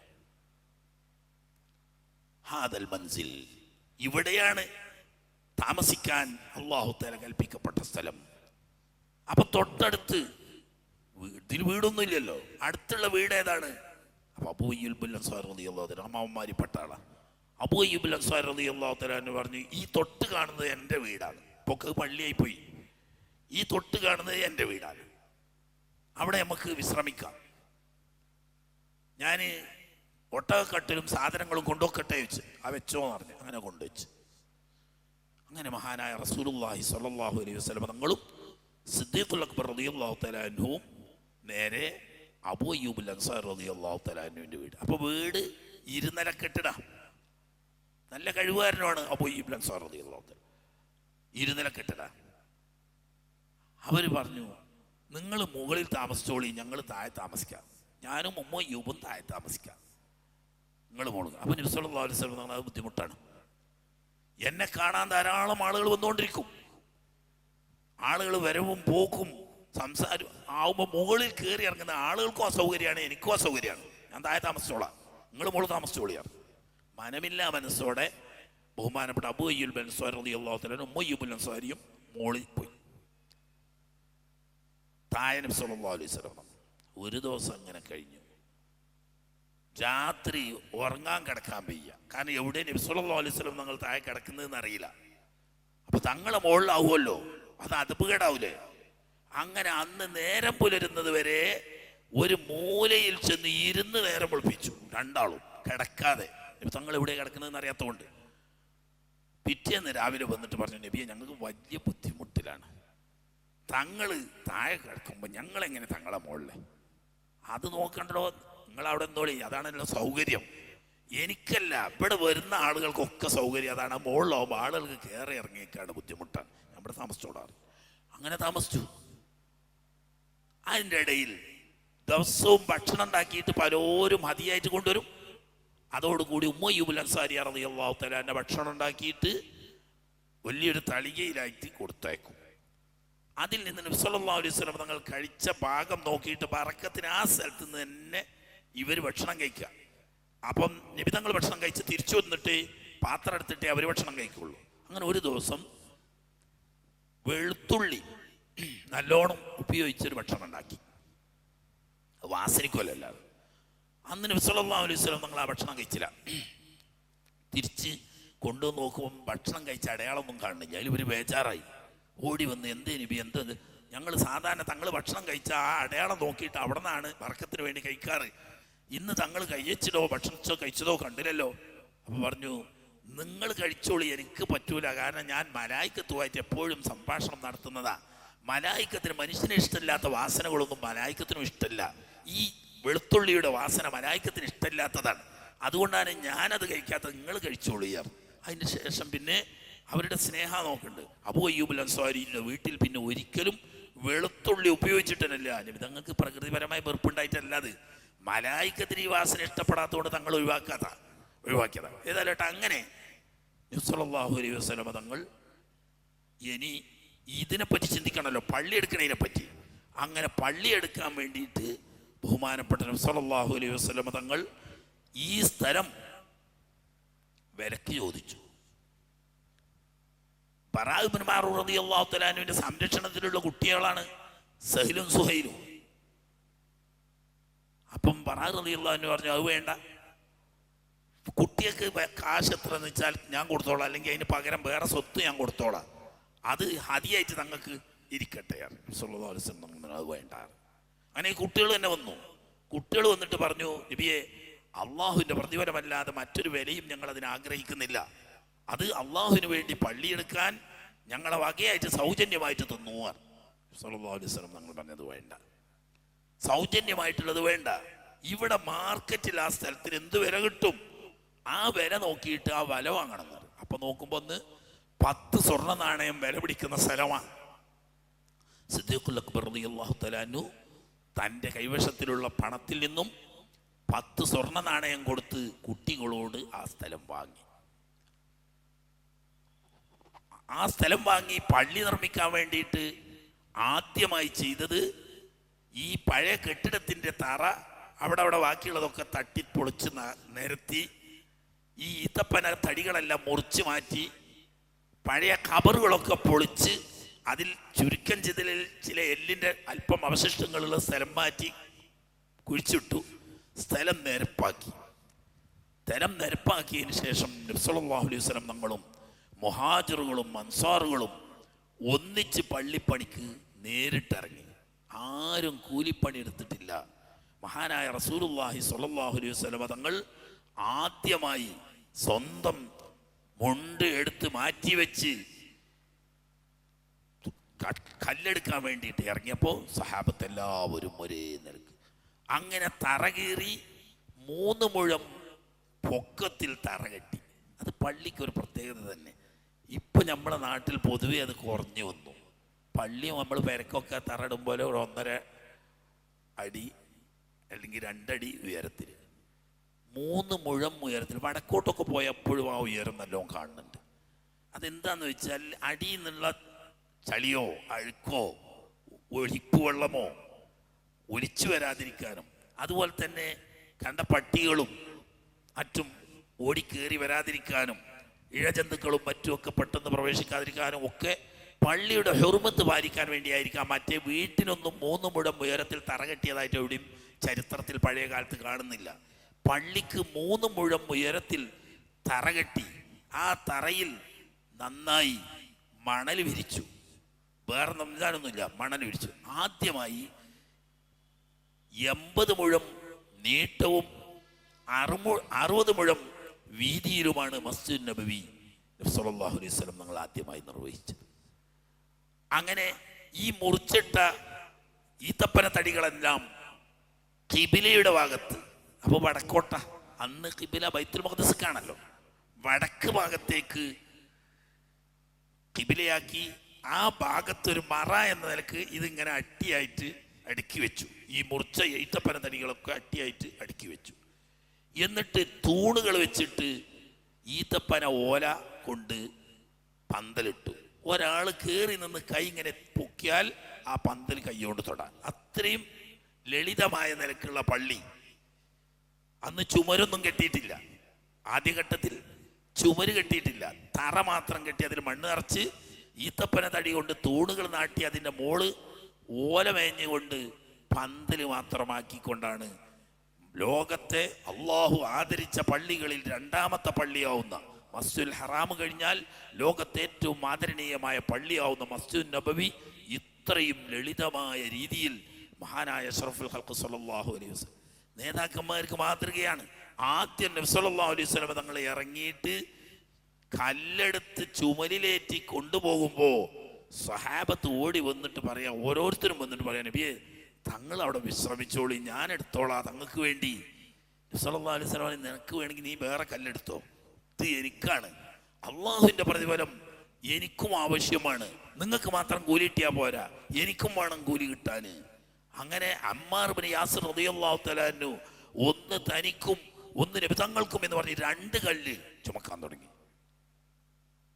ഹാദൽ മൻസിൽ, ഇവിടെയാണ് താമസിക്കാൻ അല്ലാഹു തആല കൽപ്പിക്കപ്പെട്ട സ്ഥലം. അപ്പൊ തൊട്ടടുത്ത് ഇതിൽ വീടൊന്നും ഇല്ലല്ലോ. അടുത്തുള്ള വീട് ഏതാണ്? അപ്പൊ അബൂ അയ്യൂബ് അൻസാരി റളിയല്ലാഹു തആല അമ്മാവന്മാരിൽപ്പെട്ട ആളാണ്. അബൂ അയ്യൂബ് അൻസാരി റളിയല്ലാഹു തആല പറഞ്ഞു, ഈ തൊട്ട് കാണുന്നത് എൻ്റെ വീടാണ്. പൊക്ക് പള്ളിയായി പോയി. ഈ തൊട്ട് കാണുന്നത് എൻ്റെ വീടാണ്. അവിടെ നമുക്ക് വിശ്രമിക്കാം. ഞാൻ ഒട്ടകക്കട്ടിലും സാധനങ്ങളും കൊണ്ടുവെക്കട്ടെ വെച്ച് വെച്ചോന്ന് പറഞ്ഞു. അങ്ങനെ കൊണ്ടുവച്ച്. അങ്ങനെ മഹാനായ റസൂലുള്ളാഹി സ്വല്ലല്ലാഹു അലൈഹി വസല്ലം തങ്ങളും സിദ്ദീഖുൽ അക്ബർ റളിയല്ലാഹു തആല അൻഹുവും നേരെ അബൂ അയ്യൂബ് അൻസാരി റളിയല്ലാഹു തആല അൻഹുവിൻ്റെ വീട്. അപ്പോൾ വീട് 2 നില കെട്ടിട. നല്ല കഴിവുകാരനാണ് അബൂ അയ്യൂബ് അൻസാരി റളിയല്ലാഹു തആല. 2 നില കെട്ടിട. അവർ പറഞ്ഞു, നിങ്ങൾ മുകളിൽ താമസിച്ചോളി, ഞങ്ങൾ താഴെ താമസിക്കാം. ഞാനും ഉമ്മ അയ്യൂബും താഴെ താമസിക്കാം, നിങ്ങൾ മോളുക. അപ്പം നബി സല്ലല്ലാഹു അലൈഹി വസല്ലം അത് ബുദ്ധിമുട്ടാണ്. എന്നെ കാണാൻ ധാരാളം ആളുകൾ വന്നുകൊണ്ടിരിക്കും. ആളുകൾ വരവും പോക്കും സംസാരം ആവുമ്പോൾ മുകളിൽ കയറി ഇറങ്ങുന്ന ആളുകൾക്കും അസൗകര്യമാണ്, എനിക്കും അസൗകര്യമാണ്. ഞാൻ താഴെ താമസിച്ചോളാം, നിങ്ങൾ മോള് താമസിച്ചോളിയാണ്. മനമില്ല മനസ്സോടെ ബഹുമാനപ്പെട്ട അബൂ അയ്യൂബ് അൻസാരി റളിയല്ലാഹു തആല ഉമ്മ അയ്യൂബ് അൻസാരിയും മോളിൽ പോയി. താഴെ നബി സല്ലല്ലാഹു അലൈഹി വസല്ലം. ഒരു ദിവസം അങ്ങനെ കഴിഞ്ഞു. രാത്രി ഉറങ്ങാൻ കിടക്കാൻ വയ്യ. കാരണം എവിടെ നബി സല്ലല്ലാഹു അലൈഹി വസല്ലം നിങ്ങൾ താഴെ കിടക്കുന്നതെന്ന് അറിയില്ല. അപ്പൊ തങ്ങളെ മുകളിലാവുമല്ലോ, അത് അദബുകേടാവൂലേ. അങ്ങനെ അന്ന് നേരം പുലരുന്നത് വരെ ഒരു മൂലയിൽ ചെന്ന് ഇരുന്ന് നേരം പൊളിപ്പിച്ചു. 2 ആളും കിടക്കാതെ. തങ്ങൾ എവിടെ കിടക്കുന്നതെന്ന് അറിയാത്തതുകൊണ്ട്. പിറ്റേന്ന് രാവിലെ വന്നിട്ട് പറഞ്ഞു, നബിയെ ഞങ്ങൾക്ക് വലിയ ബുദ്ധിമുട്ടിലാണ്. തങ്ങൾ താഴെ കിടക്കുമ്പോൾ ഞങ്ങളെങ്ങനെ തങ്ങളെ മുകളിൽ? അത് നോക്കണ്ടല്ലോ, നിങ്ങളവിടെ എന്തോളി, അതാണല്ലോ സൗകര്യം. എനിക്കല്ല, ഇവിടെ വരുന്ന ആളുകൾക്കൊക്കെ സൗകര്യം അതാണ്. മുകളിലാവുമ്പോൾ ആളുകൾക്ക് കയറി ഇറങ്ങിയേക്കാണ് ബുദ്ധിമുട്ടാണ്. നമ്മുടെ താമസിച്ചോടാറ്. അങ്ങനെ താമസിച്ചു. അതിൻ്റെ ഇടയിൽ ദിവസവും ഭക്ഷണം ഉണ്ടാക്കിയിട്ട് പലരും മതിയായിട്ട് കൊണ്ടുവരും. അതോടുകൂടി ഉമ്മ അയ്യൂബ് അൻസാരി റളിയല്ലാഹു തആല ഭക്ഷണം ഉണ്ടാക്കിയിട്ട് വലിയൊരു തളികയിലായിട്ട് കൊടുത്തയക്കും. അതിൽ നിന്ന് നബി സല്ലല്ലാഹു അലൈഹി വസല്ലം തങ്ങൾ കഴിച്ച ഭാഗം നോക്കിയിട്ട് ബറക്കത്തിന് ആ സ്ഥലത്ത് നിന്ന് തന്നെ ഇവർ ഭക്ഷണം കഴിക്കുക. അപ്പം നബി തങ്ങൾ ഭക്ഷണം കഴിച്ച് തിരിച്ചു വന്നിട്ട് പാത്രം എടുത്തിട്ടേ അവർ ഭക്ഷണം കഴിക്കുള്ളൂ. അങ്ങനെ ഒരു ദിവസം വെളുത്തുള്ളി നല്ലോണം ഉപയോഗിച്ചൊരു ഭക്ഷണം ഉണ്ടാക്കി. വാസനിക്കുമല്ലാതെ. അന്ന് നബി സല്ലല്ലാഹു അലൈഹി വസല്ലം തങ്ങൾ ആ ഭക്ഷണം കഴിച്ചില്ല. തിരിച്ച് കൊണ്ടുവന്ന് നോക്കുമ്പം ഭക്ഷണം കഴിച്ച അടയാളമൊന്നും കാണുന്നില്ല. അതിൽ ഒരു ബേജാറായി. ഓടി വന്ന്, എന്തേ നബി, എന്തത്? ഞങ്ങൾ സാധാരണ തങ്ങൾ ഭക്ഷണം കഴിച്ച ആ അടയാളം നോക്കിയിട്ട് അവിടെ നിന്നാണ് ബർക്കത്തിന് വേണ്ടി കഴിക്കാറ്. ഇന്ന് തങ്ങൾ കഴിച്ചതോ ഭക്ഷണിച്ചോ കഴിച്ചതോ കണ്ടില്ലല്ലോ. അപ്പം പറഞ്ഞു, നിങ്ങൾ കഴിച്ചോളി, എനിക്ക് പറ്റൂല. കാരണം ഞാൻ മലായിക്കത്തുമായിട്ട് എപ്പോഴും സംഭാഷണം നടത്തുന്നതാ. മലായിക്കത്തിന് മനുഷ്യന് ഇഷ്ടമില്ലാത്ത വാസനകളൊന്നും മലായിക്കത്തിനും ഇഷ്ടമില്ല. ഈ വെളുത്തുള്ളിയുടെ വാസന മലായിക്കത്തിന് ഇഷ്ടമില്ലാത്തതാണ്. അതുകൊണ്ടാണ് ഞാനത് കഴിക്കാത്തത്. നിങ്ങൾ കഴിച്ചോളിയാർ. അതിന് ശേഷം പിന്നെ അവരുടെ സ്നേഹം നോക്കുന്നുണ്ട്. അബൂ അയ്യൂബ് അൻസാരിയുടെ വീട്ടിൽ പിന്നെ ഒരിക്കലും വെളുത്തുള്ളി ഉപയോഗിച്ചിട്ടല്ല. തങ്ങൾക്ക് പ്രകൃതിപരമായ വെറുപ്പുണ്ടായിട്ടല്ല. അത് മലായിക്കത്തിന് ഈ വാസന ഇഷ്ടപ്പെടാത്തതുകൊണ്ട് തങ്ങൾ ഒഴിവാക്കിയതാണ്. ഏതായാലും അങ്ങനെ നബി സല്ലല്ലാഹു അലൈഹി വസല്ലം തങ്ങൾ ഇനി ഇതിനെപ്പറ്റി ചിന്തിക്കണമല്ലോ, പള്ളി എടുക്കണതിനെ പറ്റി. അങ്ങനെ പള്ളി എടുക്കാൻ വേണ്ടിയിട്ട് ബഹുമാനപ്പെട്ട നബി സല്ലല്ലാഹു അലൈഹി വസല്ലം തങ്ങൾ ഈ സ്ഥലം വിലക്ക് ചോദിച്ചു. ബറാ ഇബ്നു മാറൂർ റളിയല്ലാഹു തആല അൻഹുവിന്റെ സംരക്ഷണത്തിലുള്ള കുട്ടികളാണ് സഹലും സുഹൈലും. അപ്പം ബറാ റളിയല്ലാഹു അൻഹു പറഞ്ഞു, അത് വേണ്ട, കുട്ടികൾക്ക് കാശ് എത്ര എന്ന് വെച്ചാൽ ഞാൻ കൊടുത്തോളാം, അല്ലെങ്കിൽ അതിന് പകരം വേറെ സ്വത്ത് ഞാൻ കൊടുത്തോളാം. അത് ഹദിയായിട്ട് തങ്ങൾക്ക് ഇരിക്കട്ടെ. സല്ലല്ലാഹു അലൈഹി വസല്ലം അത് വേണ്ട. അങ്ങനെ ഈ കുട്ടികൾ തന്നെ വന്നു. കുട്ടികൾ വന്നിട്ട് പറഞ്ഞു, നബിയെ, അള്ളാഹുവിൻ്റെ പ്രതിഫലമല്ലാതെ മറ്റൊരു വിലയും ഞങ്ങൾ അതിന് ആഗ്രഹിക്കുന്നില്ല. അത് അള്ളാഹുവിന് വേണ്ടി പള്ളിയെടുക്കാൻ ഞങ്ങളെ വകയായിട്ട് സൗജന്യമായിട്ട് തന്നുവാൻ. സല്ലല്ലാഹു അലൈഹി വസല്ലം ഞങ്ങൾ പറഞ്ഞത് വേണ്ട, സൗജന്യമായിട്ടുള്ളത് വേണ്ട. ഇവിടെ മാർക്കറ്റിൽ ആ സ്ഥലത്തിന് എന്ത് വില കിട്ടും, ആ വില നോക്കിയിട്ട് ആ വില വാങ്ങണം. അപ്പൊ നോക്കുമ്പോ ഒന്ന് 10 സ്വർണ്ണ നാണയം വില പിടിക്കുന്ന സ്ഥലമാണ്. സിദ്ദീഖുൽ അക്ബർ റളിയല്ലാഹു തആല അൻഹു തൻ്റെ കൈവശത്തിലുള്ള പണത്തിൽ നിന്നും 10 സ്വർണ്ണ നാണയം കൊടുത്ത് കുട്ടികളോട് ആ സ്ഥലം വാങ്ങി. ആ സ്ഥലം വാങ്ങി പള്ളി നിർമ്മിക്കാൻ വേണ്ടിയിട്ട് ആദ്യമായി ചെയ്തത്, ഈ പഴയ കെട്ടിടത്തിൻ്റെ തറ അവിടെ ബാക്കിയുള്ളതൊക്കെ തട്ടിപ്പൊളിച്ച് നിരത്തി, ഈ ഈത്തപ്പന തടികളെല്ലാം മുറിച്ച് മാറ്റി, പഴയ കബറുകളൊക്കെ പൊളിച്ച് അതിൽ ചുരുക്കം ചെയ്തതിൽ ചില എല്ലിൻ്റെ അല്പം അവശിഷ്ടങ്ങളുള്ള സ്ഥലം മാറ്റി കുഴിച്ചിട്ടു. സ്ഥലം നിരപ്പാക്കി. സ്ഥലം നിരപ്പാക്കിയതിന് ശേഷം നബി സല്ലല്ലാഹു അലൈഹി വസല്ലം തങ്ങളും മുഹാജിറുകളും അൻസാറുകളും ഒന്നിച്ച് പള്ളിപ്പണിക്ക് നേരിട്ടിറങ്ങി. ആരും കൂലിപ്പണി എടുത്തിട്ടില്ല. മഹാനായ റസൂലുള്ളാഹി സ്വല്ലല്ലാഹു അലൈഹി വസല്ലം തങ്ങൾ ആദ്യമായി സ്വന്തം മുണ്ട് എടുത്ത് മാറ്റിവെച്ച് കല്ലെടുക്കാൻ വേണ്ടിയിട്ട് ഇറങ്ങിയപ്പോൾ സഹാബത്ത് എല്ലാവരും ഒരേ നിലക്ക് അങ്ങനെ തറകീറി 3 മുഴം പൊക്കത്തിൽ തറ കെട്ടി. അത് പള്ളിക്കൊരു പ്രത്യേകത തന്നെ. ഇപ്പം നമ്മുടെ നാട്ടിൽ പൊതുവെ അത് കുറഞ്ഞു വന്നു. പള്ളി നമ്മൾ പെരക്കൊക്കെ തറയിടുമ്പോൾ ഒരു 1.5 അടി അല്ലെങ്കിൽ 2 അടി ഉയരത്തിൽ, 3 മുഴം ഉയരത്തിൽ. വടക്കോട്ടൊക്കെ പോയപ്പോഴും ആ ഉയരം നല്ലോണം കാണുന്നുണ്ട്. അതെന്താന്ന് വെച്ചാൽ അടിയിൽ നിന്നുള്ള ചളിയോ അഴുക്കോ ഒലിപ്പ് വെള്ളമോ ഒലിച്ചു വരാതിരിക്കാനും, അതുപോലെ തന്നെ കണ്ട പട്ടികളും മറ്റും ഓടിക്കേറി വരാതിരിക്കാനും, ഇഴജന്തുക്കളും മറ്റുമൊക്കെ പെട്ടെന്ന് പ്രവേശിക്കാതിരിക്കാനും ഒക്കെ പള്ളിയുടെ ഹുർമത്ത് പാലിക്കാൻ വേണ്ടിയായിരിക്കാം. മറ്റേ വീട്ടിനൊന്നും 3 മുഴം ഉയരത്തിൽ തറ കെട്ടിയതായിട്ട് എവിടെയും ചരിത്രത്തിൽ പഴയ കാലത്ത് കാണുന്നില്ല. പള്ളിക്ക് 3 മുഴം ഉയരത്തിൽ തറ കെട്ടി. ആ തറയിൽ നന്നായി മണൽ വിരിച്ചു. വേറെ സംവിധാനമൊന്നുമില്ല, മണൽ വിരിച്ചു. ആദ്യമായി 80 മുഴം നീട്ടവും 60 മുഴം വീതിയിലുമാണ് മസ്ജിദ് നബവി സല്ലല്ലാഹു അലൈഹി വസല്ലം ഞങ്ങൾ ആദ്യമായി നിർവഹിച്ചത്. അങ്ങനെ ഈ മുറിച്ചിട്ട ഈത്തപ്പന തടികളെല്ലാം ഖിബിലയുടെ ഭാഗത്ത്, അപ്പോൾ വടക്കോട്ട, അന്ന് ഖിബില ബൈത്തുൽ മഖ്ദിസിലാണല്ലോ, വടക്ക് ഭാഗത്തേക്ക് ഖിബിലയാക്കി. ആ ഭാഗത്തൊരു മറ എന്ന നിലക്ക് ഇതിങ്ങനെ അട്ടിയായിട്ട് അടുക്കി വെച്ചു. ഈ മുറിച്ച ഈത്തപ്പന തടികളൊക്കെ അട്ടിയായിട്ട് അടുക്കി വെച്ചു. എന്നിട്ട് തൂണുകൾ വെച്ചിട്ട് ഈത്തപ്പന ഓല കൊണ്ട് പന്തലിട്ടു. ഒരാൾ കയറി നിന്ന് കൈ ഇങ്ങനെ പൊക്കിയാൽ ആ പന്തൽ കൈകൊണ്ട് തൊടാൻ. അത്രയും ലളിതമായ നിലക്കുള്ള പള്ളി. അന്ന് ചുമരൊന്നും കെട്ടിയിട്ടില്ല. ആദ്യഘട്ടത്തിൽ ചുമര് കെട്ടിയിട്ടില്ല, തറ മാത്രം കെട്ടി അതിൽ മണ്ണ് നിറച്ച് ഈത്തപ്പന തടി കൊണ്ട് തൂണുകൾ നാട്ടി അതിൻ്റെ മോള് ഓല മേഞ്ഞുകൊണ്ട് പന്തൽ മാത്രമാക്കിക്കൊണ്ടാണ് ലോകത്തെ അള്ളാഹു ആദരിച്ച പള്ളികളിൽ 2ാമത്തെ പള്ളിയാവുന്ന മസ്ജിദുൽ ഹറാം കഴിഞ്ഞാൽ ലോകത്തെ ഏറ്റവും ആദരണീയമായ പള്ളിയാവുന്ന മസ്ജിദുൻ നബവി ഇത്രയും ലളിതമായ രീതിയിൽ മഹാനായ അഷ്റഫുൽ ഖൽഖ് സല്ലല്ലാഹു അലൈഹി വസല്ലം നേതാക്കന്മാർക്ക് മാതൃകയാണ്. ആദ്യം നബി സല്ലല്ലാഹു അലൈഹി വസല്ലം തങ്ങൾ ഇറങ്ങിയിട്ട് കല്ലെടുത്ത് ചുമലിലേറ്റി കൊണ്ടുപോകുമ്പോൾ സഹാബത്ത് ഓടി വന്നിട്ട് പറയാം, ഓരോരുത്തരും വന്നിട്ട് പറയാം, നബിയെ തങ്ങൾ അവിടെ വിശ്രമിച്ചോളി, ഞാൻ എടുത്തോളാം തങ്ങൾക്ക് വേണ്ടി. നബി സല്ലല്ലാഹു അലൈഹി വസല്ലം നിനക്ക് വേണമെങ്കിൽ നീ വേറെ കല്ലെടുത്തോ, ഇത് എനിക്കാണ്. അള്ളാഹുവിൻ്റെ പ്രതിഫലം എനിക്കും ആവശ്യമാണ്. നിങ്ങൾക്ക് മാത്രം കൂലി കിട്ടിയാൽ പോരാ, എനിക്കും വേണം കൂലി കിട്ടാൻ. അങ്ങനെ അമ്മാർ ഇബ്നു യാസിർ റളിയല്ലാഹു തആല അൻഹു ഒന്ന് തനിക്കും ഒന്ന് നബി തങ്ങൾക്കും എന്ന് പറഞ്ഞ് 2 കല്ല് ചുമക്കാൻ തുടങ്ങി.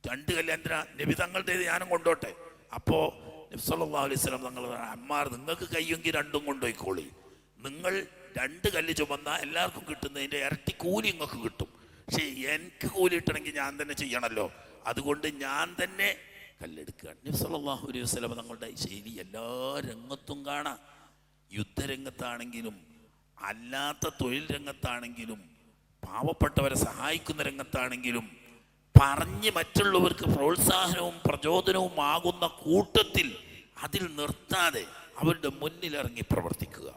2 കല്ല് എന്തിനാ? നബി തങ്ങളുടെ ഞാനും കൊണ്ടോട്ടെ. അപ്പോൾ നബി സല്ലല്ലാഹു അലൈഹി വസല്ലം തങ്ങൾ അമ്മാർ നിങ്ങൾക്ക് കയ്യെങ്കിൽ 2ഉം കൊണ്ടുപോയിക്കോളി. നിങ്ങൾ 2 കല്ല് ചുമന്നാൽ എല്ലാവർക്കും കിട്ടുന്നതിൻ്റെ ഇരട്ടി കൂലി നിങ്ങൾക്ക് കിട്ടും. പക്ഷേ എനിക്ക് കൂലി കിട്ടണമെങ്കിൽ ഞാൻ തന്നെ ചെയ്യണമല്ലോ, അതുകൊണ്ട് ഞാൻ തന്നെ കല്ലെടുക്കുക. നബി സല്ലല്ലാഹു അലൈഹി വസല്ലം തങ്ങളുടെ ശൈലി എല്ലാ രംഗത്തും കാണാം. യുദ്ധരംഗത്താണെങ്കിലും അല്ലാത്ത തൊഴിൽ രംഗത്താണെങ്കിലും പാവപ്പെട്ടവരെ സഹായിക്കുന്ന രംഗത്താണെങ്കിലും പറഞ്ഞ് മറ്റുള്ളവർക്ക് പ്രോത്സാഹനവും പ്രചോദനവും ആകുന്ന കൂട്ടത്തിൽ അതിൽ നിർത്താതെ അവരുടെ മുന്നിലിറങ്ങി പ്രവർത്തിക്കുക.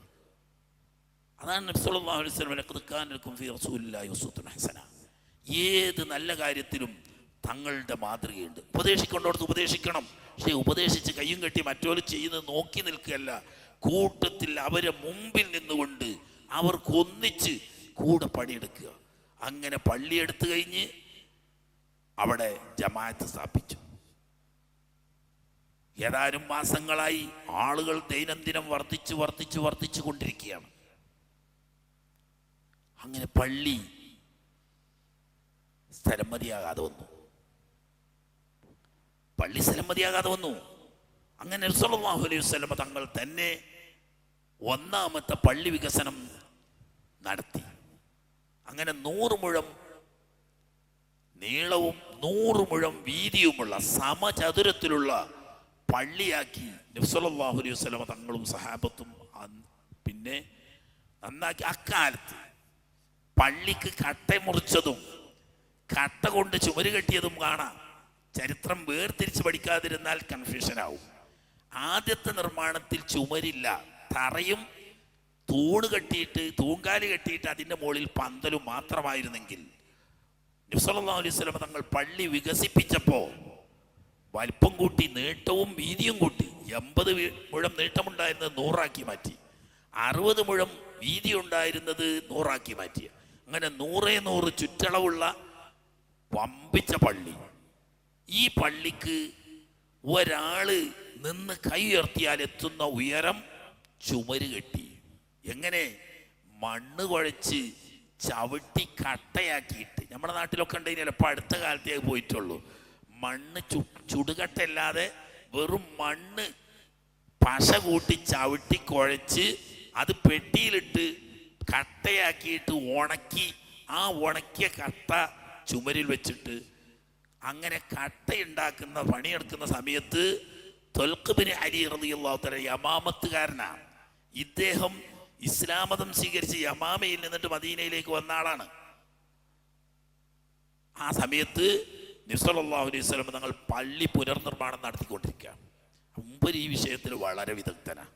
അതാണ് നബി സല്ലല്ലാഹു അലൈഹി വസല്ലം ലഖദ് കാന ലക്കും ഫീ റസൂലില്ലാഹി ഉസ്വത്തുൻ ഹസന. ഏത് നല്ല കാര്യത്തിലും തങ്ങളുടെ മാതൃകയുണ്ട്. ഉപദേശിക്കേണ്ടടുത്ത് ഉപദേശിക്കണം, പക്ഷേ ഉപദേശിച്ച് കയ്യും കെട്ടി മറ്റോര് ചെയ്യുന്നത് നോക്കി നിൽക്കുകയല്ല, കൂട്ടത്തിൽ അവരെ മുമ്പിൽ നിന്നുകൊണ്ട് അവർക്കൊന്നിച്ച് കൂടെ പണിയെടുക്കുക. അങ്ങനെ പള്ളിയെടുത്തു കഴിഞ്ഞ് അവിടെ ജമാഅത്ത് സ്ഥാപിച്ചു. ഏതാനും മാസങ്ങളായി ആളുകൾ ദൈനംദിനം വർദ്ധിച്ചു കൊണ്ടിരിക്കുകയാണ്. അങ്ങനെ പള്ളി സ്ഥലം മതിയാകാതെ വന്നു. അങ്ങനെ നബി സല്ലല്ലാഹു അലൈഹി വസല്ലം തങ്ങൾ തന്നെ ഒന്നാമത്തെ പള്ളി വികസനം നടത്തി. അങ്ങനെ 100 മുഴം നീളവും 100 മുഴം വീതിയുമുള്ള സമചതുരത്തിലുള്ള പള്ളിയാക്കി നബി സല്ലല്ലാഹു അലൈഹി വസല്ലം തങ്ങളും സഹാബത്തും പിന്നെ നന്നാക്കി. അക്കാലത്ത് പള്ളിക്ക് കട്ട മുറിച്ചതും കട്ട കൊണ്ട് ചുമര് കെട്ടിയതും കാണാം. ചരിത്രം വേർതിരിച്ച് പഠിക്കാതിരുന്നാൽ കൺഫ്യൂഷൻ ആവും. ആദ്യത്തെ നിർമ്മാണത്തിൽ ചുമരില്ല, തറയും തൂങ്കാല് കെട്ടിയിട്ട് അതിൻ്റെ മുകളിൽ പന്തലും മാത്രമായിരുന്നെങ്കിൽ നബി സല്ലല്ലാഹു അലൈഹി വസല്ലം തങ്ങൾ പള്ളി വികസിപ്പിച്ചപ്പോൾ വലിപ്പം കൂട്ടി, നീട്ടവും വീതിയും കൂട്ടി. 80 മുഴം നീട്ടമുണ്ടായിരുന്നത് 100 ആക്കി മാറ്റി, 60 മുഴം വീതി ഉണ്ടായിരുന്നത് 100 ആക്കി മാറ്റി. അങ്ങനെ 100 ചുറ്റളവുള്ള വമ്പിച്ച പള്ളി. ഈ പള്ളിക്ക് ഒരാള് നിന്ന് കൈ ഉയർത്തിയാൽ എത്തുന്ന ഉയരം ചുമര് കെട്ടി. എങ്ങനെ? മണ്ണ് കുഴച്ച് ചവിട്ടി കട്ടയാക്കിയിട്ട്. നമ്മുടെ നാട്ടിലൊക്കെ ഉണ്ടെങ്കിൽ ചിലപ്പോൾ അടുത്ത കാലത്തേക്ക് പോയിട്ടുള്ളൂ. മണ്ണ് ചുടുകട്ടല്ലാതെ വെറും മണ്ണ് പശ കൂട്ടി ചവിട്ടി കുഴച്ച് അത് പെട്ടിയിലിട്ട് കട്ടയാക്കിയിട്ട് ഉണക്കി, ആ ഉണക്കിയ കട്ട ചുമരിൽ വെച്ചിട്ട് അങ്ങനെ കട്ടയുണ്ടാക്കുന്ന പണിയെടുക്കുന്ന സമയത്ത് ത്വൽഖ് ബിൻ അലി റളിയല്ലാഹു തആല യമാമത്തുകാരനാണ്. ഇദ്ദേഹം ഇസ്ലാം മതം സ്വീകരിച്ച് യമാമയിൽ നിന്നിട്ട് മദീനയിലേക്ക് വന്ന ആളാണ്. ആ സമയത്ത് നബി സല്ലല്ലാഹു അലൈഹി വസല്ലം തങ്ങൾ പള്ളി പുനർനിർമ്മാണം നടത്തിക്കൊണ്ടിരിക്കുകയാണ്. മുമ്പ് ഈ വിഷയത്തിൽ വളരെ വിദഗ്ധനാണ്.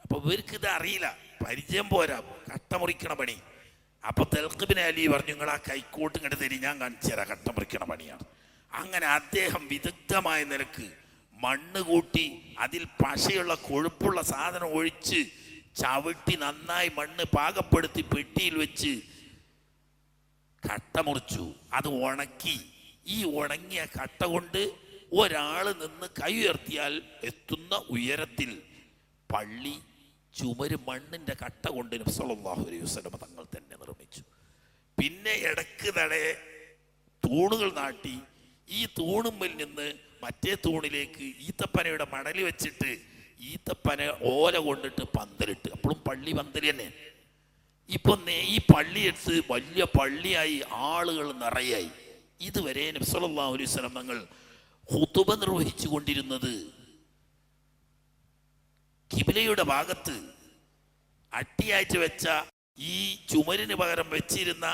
അപ്പൊ ഇവർക്ക് ഇത് അറിയില്ല, പരിചയം പോരാ, കട്ട മുറിക്കണ പണി. അപ്പൊ ത്വൽഖ് ബിൻ അലി പറഞ്ഞു, നിങ്ങൾ ആ കൈക്കോട്ട് ഇങ്ങോട്ട് തരി, ഞാൻ കാണിച്ചു തരാം, കട്ട മുറിക്കണ പണിയാണ്. അങ്ങനെ അദ്ദേഹം വിദഗ്ധമായ നിലക്ക് മണ്ണ് കൂട്ടി അതിൽ പശയുള്ള കൊഴുപ്പുള്ള സാധനം ഒഴിച്ച് ചവിട്ടി നന്നായി മണ്ണ് പാകപ്പെടുത്തി പെട്ടിയിൽ വെച്ച് കട്ട മുറിച്ചു. അത് ഉണക്കി. ഈ ഉണങ്ങിയ കട്ട കൊണ്ട് ഒരാൾ നിന്ന് കൈ ഉയർത്തിയാൽ എത്തുന്ന ഉയരത്തിൽ പള്ളി ചുമര് മണ്ണിന്റെ കട്ട കൊണ്ട് നബി സല്ലല്ലാഹു അലൈഹി വസല്ലം തങ്ങൾ തന്നെ നിർമ്മിച്ചു. പിന്നെ ഇടക്ക് തടയെ തൂണുകൾ നാട്ടി. ഈ തൂണുമ്പിൽ നിന്ന് മറ്റേ തൂണിലേക്ക് ഈത്തപ്പനയുടെ മടല് വെച്ചിട്ട് ഈത്തപ്പന ഓല കൊണ്ടിട്ട് പന്തലിട്ട്. അപ്പോഴും പള്ളി പന്തൽ തന്നെ. ഇപ്പൊ ഈ പള്ളിയെടുത്ത് വലിയ പള്ളിയായി, ആളുകൾ നിറയായി. ഇതുവരെ നബി സല്ലല്ലാഹു അലൈഹി വസല്ലം തങ്ങൾ ഖുതുബ നിർവഹിച്ചു കൊണ്ടിരുന്നത് ഖിബ്ലയുടെ ഭാഗത്ത് അട്ടിയായിട്ട് വെച്ച ഈ ചുമരിന് പകരം വെച്ചിരുന്ന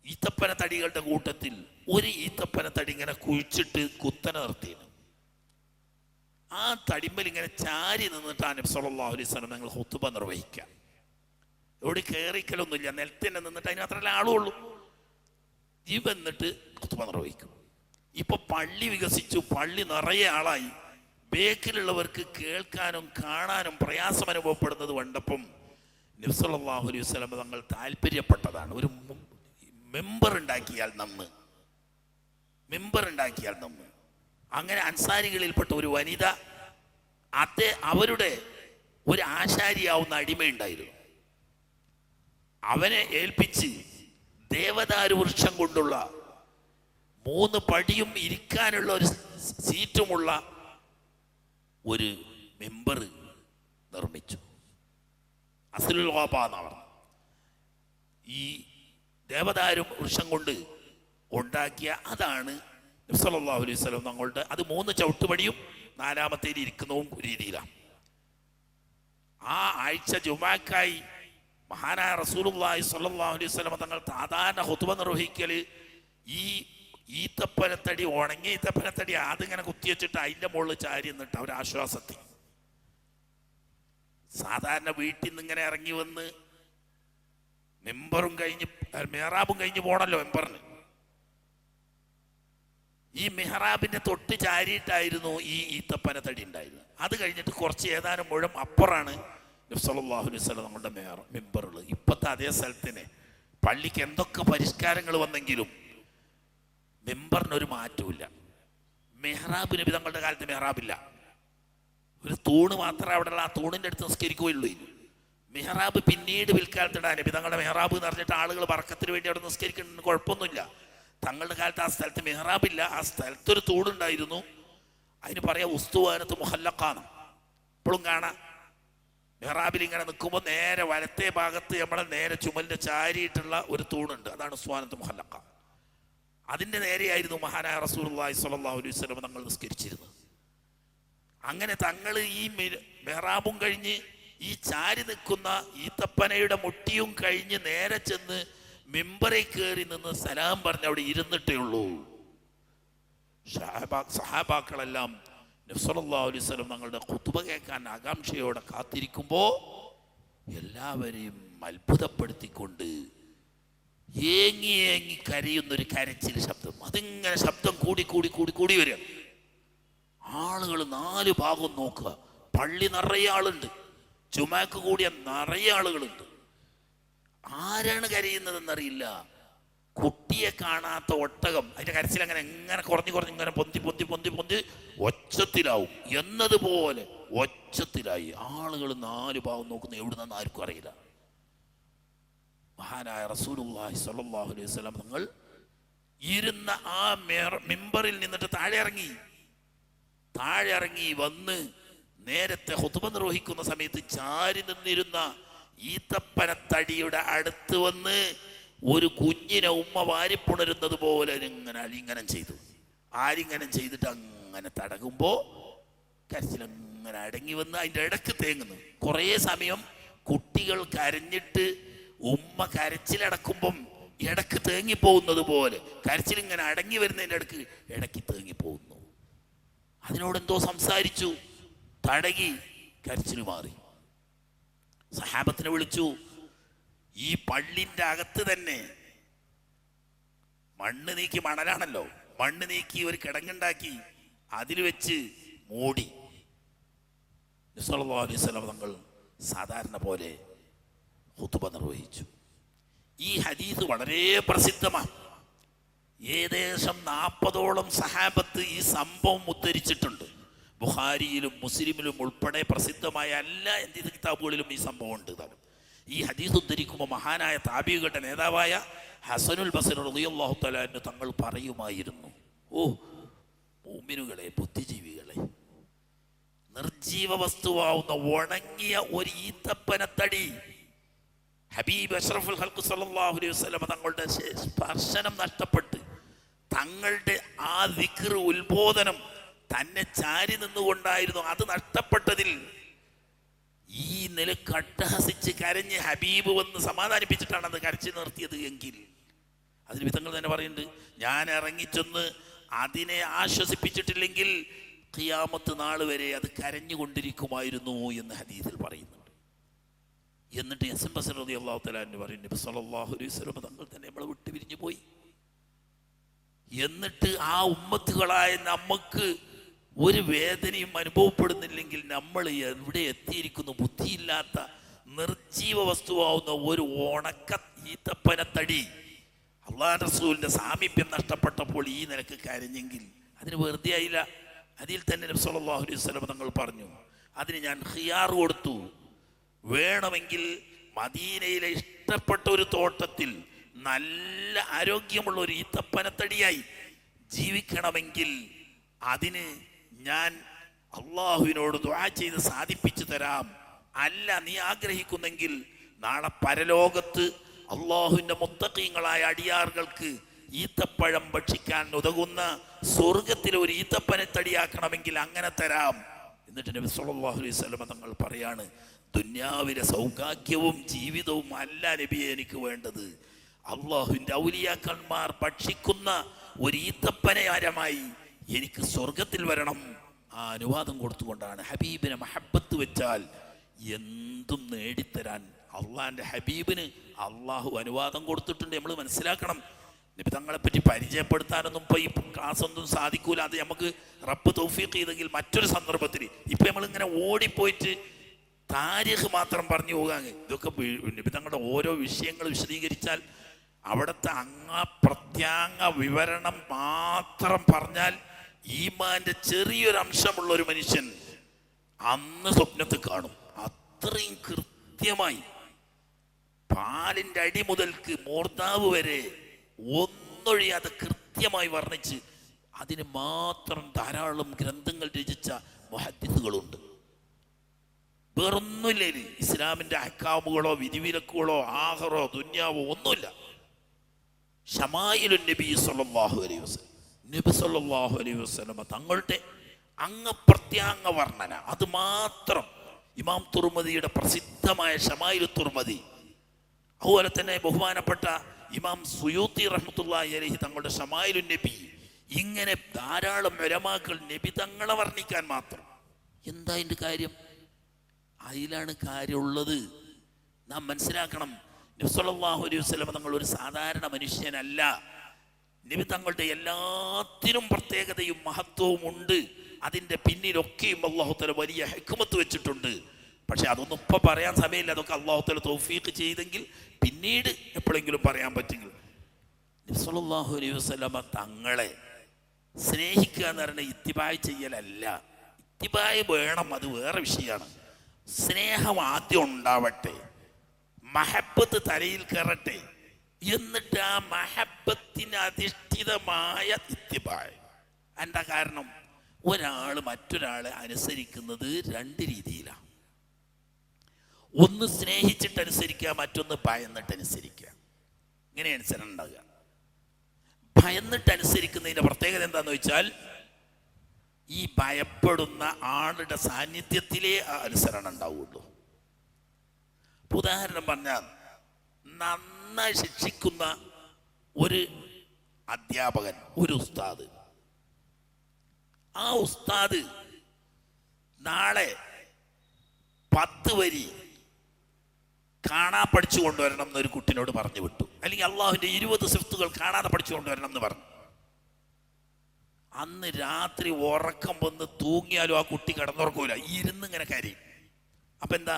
ഈത്തപ്പന തടികളുടെ കൂട്ടത്തിൽ ഒരു ഈത്തപ്പന തടി ഇങ്ങനെ കുഴിച്ചിട്ട് കുത്തന നിർത്തിയിരുന്നു. ആ തടിമ്പൽ ഇങ്ങനെ ചാരി നിന്നിട്ടാണ് നബി സല്ലല്ലാഹു അലൈഹി വസല്ലം തങ്ങൾ ഖുതുബ നിർവഹിക്കുക. എവിടെ കയറിക്കലൊന്നുമില്ല, നിലത്തന്നെ നിന്നിട്ട് അതിന് അത്ര ആളുള്ളൂ. എന്നിട്ട് ഖുതുബ നിർവഹിക്കും. ഇപ്പൊ പള്ളി വികസിച്ചു, പള്ളി നിറയെ ആളായി. ബേക്കിലുള്ളവർക്ക് കേൾക്കാനും കാണാനും പ്രയാസം അനുഭവപ്പെടുന്നത് കണ്ടപ്പം നബി സല്ലല്ലാഹു അലൈഹി വസല്ലം തങ്ങൾ താല്പര്യപ്പെട്ടതാണ്, ഒരു മെമ്പർ ഉണ്ടാക്കിയാൽ നന്ന്. അങ്ങനെ അൻസാരികളിൽപ്പെട്ട ഒരു വനിത, അവരുടെ ഒരു ആശാരിയാവുന്ന അടിമയുണ്ടായിരുന്നു. അവനെ ഏൽപ്പിച്ച് ദേവദാരു വൃക്ഷം കൊണ്ടുള്ള 3 പടിയും ഇരിക്കാനുള്ള ഒരു സീറ്റുമുള്ള ഒരു മെമ്പർ നിർമ്മിച്ചു. അസ്ലുൽ ഖാബ എന്നാണ്. ഈ ദേവദാരു വൃക്ഷം കൊണ്ട് ഉണ്ടാക്കിയ അതാണ് നബി സല്ലല്ലാഹു അലൈഹി വസല്ലം തങ്ങളുടെ. അത് 3 ചവിട്ടുപടിയും 4-മത്തേൽ ഇരിക്കുന്നതും രീതിയിലാണ്. ആ ആഴ്ച ജുമാക്കായി മഹാനായ റസൂലുള്ളാഹി സ്വല്ലല്ലാഹു അലൈഹി വസല്ലം തങ്ങൾ സാധാരണ ഖുതുബ നിർവഹിക്കൽ ഈ ഈത്തപ്പനത്തടി, ഉണങ്ങിയ ഈത്തപ്പനത്തടി അതിങ്ങനെ കുത്തിവെച്ചിട്ട് അതിൻ്റെ മുകളിൽ ചാരി എന്നിട്ട് ഒരാശ്വാസത്തിൽ. സാധാരണ വീട്ടിൽ നിന്ന് ഇങ്ങനെ ഇറങ്ങി വന്ന് മെമ്പറും കഴിഞ്ഞ് മെഹ്റാബും കഴിഞ്ഞ് പോണല്ലോ മെമ്പറിന്. ഈ മെഹ്റാബിന്റെ തൊട്ട് ചാരിയിട്ടായിരുന്നു ഈ ഈത്തപ്പനത്തടി ഉണ്ടായിരുന്നത്. അത് കഴിഞ്ഞിട്ട് കുറച്ച് ഏതാനും മുഴം അപ്പുറമാണ് നബി സല്ലല്ലാഹു അലൈഹി വസല്ലം നമ്മുടെ മെമ്പറുള്ളത്. ഇപ്പോഴത്തെ അതേ സ്ഥലത്തിന് പള്ളിക്ക് എന്തൊക്കെ പരിഷ്കാരങ്ങൾ വന്നെങ്കിലും മെമ്പറിനൊരു മാറ്റമില്ല. മെഹ്റാബ് നബി തങ്ങളുടെ കാലത്ത് മെഹ്റാബില്ല. ഒരു തൂണ് മാത്രമേ അവിടെയുള്ള, ആ തൂണിൻ്റെ അടുത്ത് നിസ്കരിക്കുകയുള്ളൂ. മെഹ്റാബ് പിന്നീട് പിൽക്കാലത്തിടാൻ നബി തങ്ങളുടെ മെഹ്റാബ് എന്ന് പറഞ്ഞിട്ട് ആളുകൾ ബർക്കത്തിന് വേണ്ടി അവിടെ നിസ്കരിക്കുന്നുണ്ട്, കുഴപ്പമൊന്നുമില്ല. തങ്ങളുടെ കാലത്ത് ആ സ്ഥലത്ത് മെഹ്റാബില്ല. ആ സ്ഥലത്തൊരു തൂണുണ്ടായിരുന്നു. അതിന് പറയാം ഉസ്തുവാനത്ത് മുഹല്ലഖാണ്. ഇപ്പോഴും കാണാം മെഹ്റാബിൽ ഇങ്ങനെ നിൽക്കുമ്പോൾ നേരെ വലത്തെ ഭാഗത്ത് നമ്മളെ നേരെ ചുമലിൻ്റെ ചാരിയിട്ടുള്ള ഒരു തൂണുണ്ട്. അതാണ് ഉസ്തുവാനത്ത് മുഹല്ലഖ. അതിൻ്റെ നേരെയായിരുന്നു മഹാനായ റസൂലുള്ളാഹി സ്വല്ലല്ലാഹു അലൈഹി വസല്ലം തങ്ങൾ നിസ്കരിച്ചിരുന്നത്. അങ്ങനെ തങ്ങൾ ഈ മെഹ്റാബും കഴിഞ്ഞ് ഈ ചാരി നിൽക്കുന്ന ഈത്തപ്പനയുടെ മുട്ടിയും കഴിഞ്ഞ് നേരെ ചെന്ന് മിമ്പറിൽ കയറി നിന്ന് സലാം പറഞ്ഞ് അവിടെ ഇരുന്നിട്ടേ ഉള്ളൂ. സഹാബാക്കളെല്ലാം നബി സല്ലല്ലാഹു അലൈഹി വസല്ലം തങ്ങളുടെ ഖുതുബ കേൾക്കാൻ ആകാംക്ഷയോടെ കാത്തിരിക്കുമ്പോൾ എല്ലാവരെയും അത്ഭുതപ്പെടുത്തിക്കൊണ്ട് ഏങ്ങി ഏങ്ങി കരയുന്നൊരു കരച്ചിൽ ശബ്ദം. അതിങ്ങനെ ശബ്ദം കൂടി കൂടി കൂടി കൂടി വരിക. ആളുകൾ നാല് ഭാഗം നോക്കുക. പള്ളി നിറയെ ആളുണ്ട്, ചുമക്ക് കൂടിയ നിറയെ ആളുകളുണ്ട്. ആരാണ് കരയുന്നതെന്നറിയില്ല. കുട്ടിയെ കാണാത്ത ഒട്ടകം അതിന്റെ കരച്ചിൽ അങ്ങനെ എങ്ങനെ കുറഞ്ഞു കുറഞ്ഞ് ഇങ്ങനെ പൊന്തി പൊന്തി പൊന്തി പൊന്തി ഒച്ചത്തിലാവും എന്നതുപോലെ ഒച്ചത്തിലായി. ആളുകൾ നാല് ഭാഗം നോക്കുന്ന എവിടുന്നെന്ന് ആർക്കും അറിയില്ല. മഹാനായ റസൂലുള്ളാഹി സ്വല്ലല്ലാഹു അലൈഹി വസല്ലം തങ്ങൾ ഇരുന്ന ആ മിമ്പറിൽ നിന്നിട്ട് താഴെ ഇറങ്ങി വന്ന് നേരത്തെ ഖുതുബ നിർവഹിക്കുന്ന സമയത്ത് ചാരി നിന്നിരുന്ന ഈത്തപ്പനത്തടിയുടെ അടുത്ത് വന്ന് ഒരു കുഞ്ഞിനെ ഉമ്മ വാരിപ്പുണരുന്നത് പോലെ ഇങ്ങനെ അലിംഗനം ചെയ്തു. ആലിംഗനം ചെയ്തിട്ട് അങ്ങനെ തടകുമ്പോൾ കരച്ചിലങ്ങനെ അടങ്ങി വന്ന് അതിൻ്റെ ഇടക്ക് തേങ്ങുന്നു. കുറേ സമയം കുട്ടികൾ കരഞ്ഞിട്ട് ഉമ്മ കരച്ചിലടക്കുമ്പം ഇടക്ക് തേങ്ങിപ്പോകുന്നത് പോലെ കരച്ചിലിങ്ങനെ അടങ്ങി വരുന്നതിൻ്റെ ഇടയ്ക്ക് തേങ്ങിപ്പോകുന്നു. അതിനോടെന്തോ സംസാരിച്ചു, തടകി, കരച്ചിൽ മാറി. സഹാബത്തിനെ വിളിച്ചു. ഈ പള്ളിൻ്റെ അകത്ത് തന്നെ മണ്ണ് നീക്കി, മണലാണല്ലോ, മണ്ണ് നീക്കി ഒരു കിടങ്ങുണ്ടാക്കി അതിൽ വെച്ച് മൂടി. നബി സല്ലല്ലാഹു അലൈഹി വസല്ലം തങ്ങൾ സാധാരണ പോലെ ഖുതുബ നിർവഹിച്ചു. ഈ ഹദീസ് വളരെ പ്രസിദ്ധമാണ്. ഏകദേശം 40ഓളം സഹാബത്ത് ഈ സംഭവം ഉദ്ധരിച്ചിട്ടുണ്ട്. ബുഖാരിയിലും മുസ്ലിമിലും ഉൾപ്പെടെ പ്രസിദ്ധമായ എല്ലാ ഹദീസ് കിതാബുകളിലും ഈ സംഭവം ഉണ്ട്. ഈ ഹദീസ് ഉദ്ധരിക്കുമ്പോൾ മഹാനായ താബിഈകളുടെ നേതാവായ ഹസനുൽ ബസ്രി റളിയല്ലാഹു തആല അൻഹു തങ്ങൾ പറയുമായിരുന്നു, ഓ മുഅ്മിനുകളെ, ബുദ്ധിജീവികളെ, നിർജീവ വസ്തുവാവുന്ന ഉണങ്ങിയ ഒരു ഈത്തപ്പനത്തടി ഹബീബ് അഷ്റഫുൽ ഖൽഖ് സല്ലല്ലാഹു അലൈഹി വസല്ലം തങ്ങളുടെ സ്പർശനം നഷ്ടപ്പെട്ട് തങ്ങളുടെ ആ ദിക്ർ ഉത്ബോധനം തന്നെ ചാരി നിന്നുകൊണ്ടായിരുന്നു. അത് നഷ്ടപ്പെട്ടതിൽ ഈ നിലക്ക് അട്ടഹസിച്ച് കരഞ്ഞ് ഹബീബ് വന്ന് സമാധാനിപ്പിച്ചിട്ടാണ് അത് കരച്ചു നിർത്തിയത് എങ്കിൽ അതിന് വിധങ്ങൾ തന്നെ പറയുന്നുണ്ട്, ഞാൻ ഇറങ്ങിച്ചെന്ന് അതിനെ ആശ്വസിപ്പിച്ചിട്ടില്ലെങ്കിൽ ഖിയാമത്ത് നാൾ വരെ അത് കരഞ്ഞുകൊണ്ടിരിക്കുമായിരുന്നു എന്ന് ഹദീസിൽ പറയുന്നുണ്ട്. എന്നിട്ട് ഹസൻ ബസ്രി റളിയല്ലാഹു തആല അൻഹു പറയും, നബി സല്ലല്ലാഹു അലൈഹി വസല്ലം തങ്ങൾ തന്നെ നമ്മളെ വിട്ട് പിരിഞ്ഞു പോയി. എന്നിട്ട് ആ ഉമ്മത്തുകളായ നമുക്ക് ഒരു വേദനയും അനുഭവപ്പെടുന്നില്ലെങ്കിൽ നമ്മൾ എവിടെ എത്തിയിരിക്കുന്നു? ബുദ്ധിയില്ലാത്ത നിർജീവ വസ്തുവാവുന്ന ഒരു ഉണക്ക ഈത്തപ്പനത്തടി അല്ലാഹുവിന്റെ റസൂലിന്റെ സാമീപ്യം നഷ്ടപ്പെട്ടപ്പോൾ ഈ നിലക്ക് കരഞ്ഞെങ്കിൽ അതിന് വെറുതെ ആയില്ല. അതിൽ തന്നെ നബി സല്ലല്ലാഹു അലൈഹി വസല്ലം തങ്ങൾ പറഞ്ഞു, അതിന് ഞാൻ ഖിയാർ കൊടുത്തു. വേണമെങ്കിൽ മദീനയിലെ ഇഷ്ടപ്പെട്ട ഒരു തോട്ടത്തിൽ നല്ല ആരോഗ്യമുള്ള ഒരു ഈത്തപ്പനത്തടിയായി ജീവിക്കണമെങ്കിൽ അതിന് ഞാൻ അള്ളാഹുവിനോട് ദുആ ചെയ്ത് സാധിപ്പിച്ചു തരാം. അല്ല, നീ ആഗ്രഹിക്കുന്നെങ്കിൽ നാളെ പരലോകത്ത് അള്ളാഹുവിൻ്റെ മുത്തഖീങ്ങളായ അടിയാറുകൾക്ക് ഈത്തപ്പഴം ഭക്ഷിക്കാൻ ഉതകുന്ന സ്വർഗത്തിലെ ഒരു ഈത്തപ്പനത്തടിയാക്കണമെങ്കിൽ അങ്ങനെ തരാം. എന്നിട്ട് നബി സല്ലല്ലാഹു അലൈഹി വസല്ലം തങ്ങൾ പറയാണ്, ദുന്യാവിലെ സൗഭാഗ്യവും ജീവിതവും അല്ല നബിയെ എനിക്ക് വേണ്ടത്. അള്ളാഹുവിൻ്റെ ഔലിയാക്കന്മാർ ഭക്ഷിക്കുന്ന ഒരു ഈത്തപ്പനയാരമായി എനിക്ക് സ്വർഗത്തിൽ വരണം. ആ അനുവാദം കൊടുത്തുകൊണ്ടാണ്. ഹബീബിനെ മഹബത്ത് വെച്ചാൽ എന്തും നേടിത്തരാൻ അള്ളാഹിൻ്റെ ഹബീബിന് അള്ളാഹു അനുവാദം കൊടുത്തിട്ടുണ്ട്. നമ്മൾ മനസ്സിലാക്കണം. നബി തങ്ങളെപ്പറ്റി പരിചയപ്പെടുത്താനൊന്നും ഇപ്പോൾ ഈ ക്ലാസ് ഒന്നും സാധിക്കൂല. അത് നമുക്ക് റബ്ബ് തൗഫീഖ് ചെയ്തെങ്കിൽ മറ്റൊരു സന്ദർഭത്തിൽ. ഇപ്പം നമ്മളിങ്ങനെ ഓടിപ്പോയിട്ട് താരിഖ് മാത്രം പറഞ്ഞു പോകാൻ, ഇതൊക്കെ നബി തങ്ങളുടെ ഓരോ വിഷയങ്ങൾ വിശദീകരിച്ചാൽ അവിടുത്തെ പ്രത്യാംഗ വിവരണം മാത്രം പറഞ്ഞാൽ ഈമാന്റെ ചെറിയൊരു അംശമുള്ള ഒരു മനുഷ്യൻ അന്ന് സ്വപ്നത്തിൽ കാണും. അത്രയും കൃത്യമായി പാലിൻ്റെ അടി മുതൽക്ക് മൂർധാവ് വരെ ഒന്നൊഴിയാതെ കൃത്യമായി വർണ്ണിച്ച് അതിന് മാത്രം ധാരാളം ഗ്രന്ഥങ്ങൾ രചിച്ച മുഹദ്ദിസുകളുണ്ട്. വേറൊന്നുമില്ല. ഇസ്ലാമിൻ്റെ അഹ്കാമുകളോ വിധിവിലക്കുകളോ ആഖറോ ദുന്യാവോ ഒന്നുമില്ല. ശമായിലുൻ നബി സല്ലല്ലാഹു അലൈഹി വസല്ലം, നബി സല്ലല്ലാഹു അലൈഹി വസല്ലം തങ്ങളുടെ അംഗപ്രത്യാംഗ വർണ്ണന, അത് മാത്രം. ഇമാം തുർമദിയുടെ പ്രസിദ്ധമായ ശമായിലു തുർമദി, അതുപോലെ തന്നെ ബഹുമാനപ്പെട്ട ഇമാം സുയൂത്തി റഹ്മത്തുള്ളാഹി അലൈഹി തങ്ങളുടെ ശമായിലുൻ നബി, ഇങ്ങനെ ധാരാളം ഉലമാക്കൾ നബി തങ്ങളെ വർണ്ണിക്കാൻ മാത്രം. എന്താ അതിൻ്റെ കാര്യം? അതിലാണ് കാര്യമുള്ളത്. നാം മനസ്സിലാക്കണം. നബി സല്ലല്ലാഹു അലൈഹി വസല്ലം തങ്ങൾ ഒരു സാധാരണ മനുഷ്യനല്ല. നബി തങ്ങളുടെ എല്ലാത്തിനും പ്രത്യേകതയും മഹത്വവും ഉണ്ട്. അതിൻ്റെ പിന്നിലൊക്കെയും അല്ലാഹു തആല വലിയ ഹിക്മത്ത് വെച്ചിട്ടുണ്ട്. പക്ഷെ അതൊന്നും ഇപ്പം പറയാൻ സമയമില്ല. അതൊക്കെ അല്ലാഹു തആല തൗഫീഖ് ചെയ്തെങ്കിൽ പിന്നീട് എപ്പോഴെങ്കിലും പറയാൻ പറ്റുമെങ്കിൽ. നബി സല്ലല്ലാഹു അലൈഹി വസല്ലം തങ്ങളെ സ്നേഹിക്കുക എന്ന് പറയുന്നത് ഇത്തിബായ് ചെയ്യലല്ല. ഇത്തിബായ് വേണം, അത് വേറെ വിഷയമാണ്. സ്നേഹം ആദ്യം ഉണ്ടാവട്ടെ, മഹബത്ത് തലയിൽ കയറട്ടെ, എന്നിട്ട് ആ മഹബത്തിന് അധിഷ്ഠിതമായ ഇത്തിബായ്. എന്താ കാരണം? ഒരാൾ മറ്റൊരാളെ അനുസരിക്കുന്നത് രണ്ട് രീതിയിലാണ്. ഒന്ന് സ്നേഹിച്ചിട്ട് അനുസരിക്കുക, മറ്റൊന്ന് ഭയന്നിട്ട് അനുസരിക്കുക. ഇങ്ങനെ അനുസരണം ഉണ്ടാകുക. ഭയന്നിട്ട് അനുസരിക്കുന്നതിൻ്റെ പ്രത്യേകത എന്താണെന്ന് വെച്ചാൽ, ഈ ഭയപ്പെടുന്ന ആളുടെ സാന്നിധ്യത്തിലേ ആ അനുസരണം ഉണ്ടാവുള്ളൂ. ഉദാഹരണം പറഞ്ഞാൽ, നന്നായി ശിക്ഷിക്കുന്ന ഒരു അധ്യാപകൻ, ഒരു ഉസ്താദ്, ആ ഉസ്താദ് നാളെ 10 വരി കാണാ പഠിച്ചു കൊണ്ടുവരണം എന്നൊരു കുട്ടിനോട് പറഞ്ഞു വിട്ടു. അല്ലെങ്കിൽ അള്ളാഹുവിൻ്റെ 20 സിഫ്തുകൾ കാണാതെ പഠിച്ചു കൊണ്ടുവരണം എന്ന് പറഞ്ഞു. അന്ന് രാത്രി ഉറക്കം വന്ന് തൂങ്ങിയാലും ആ കുട്ടി കിടന്നുറക്കൂല, ഇരുന്നിങ്ങനെ കരയും. അപ്പം എന്താ?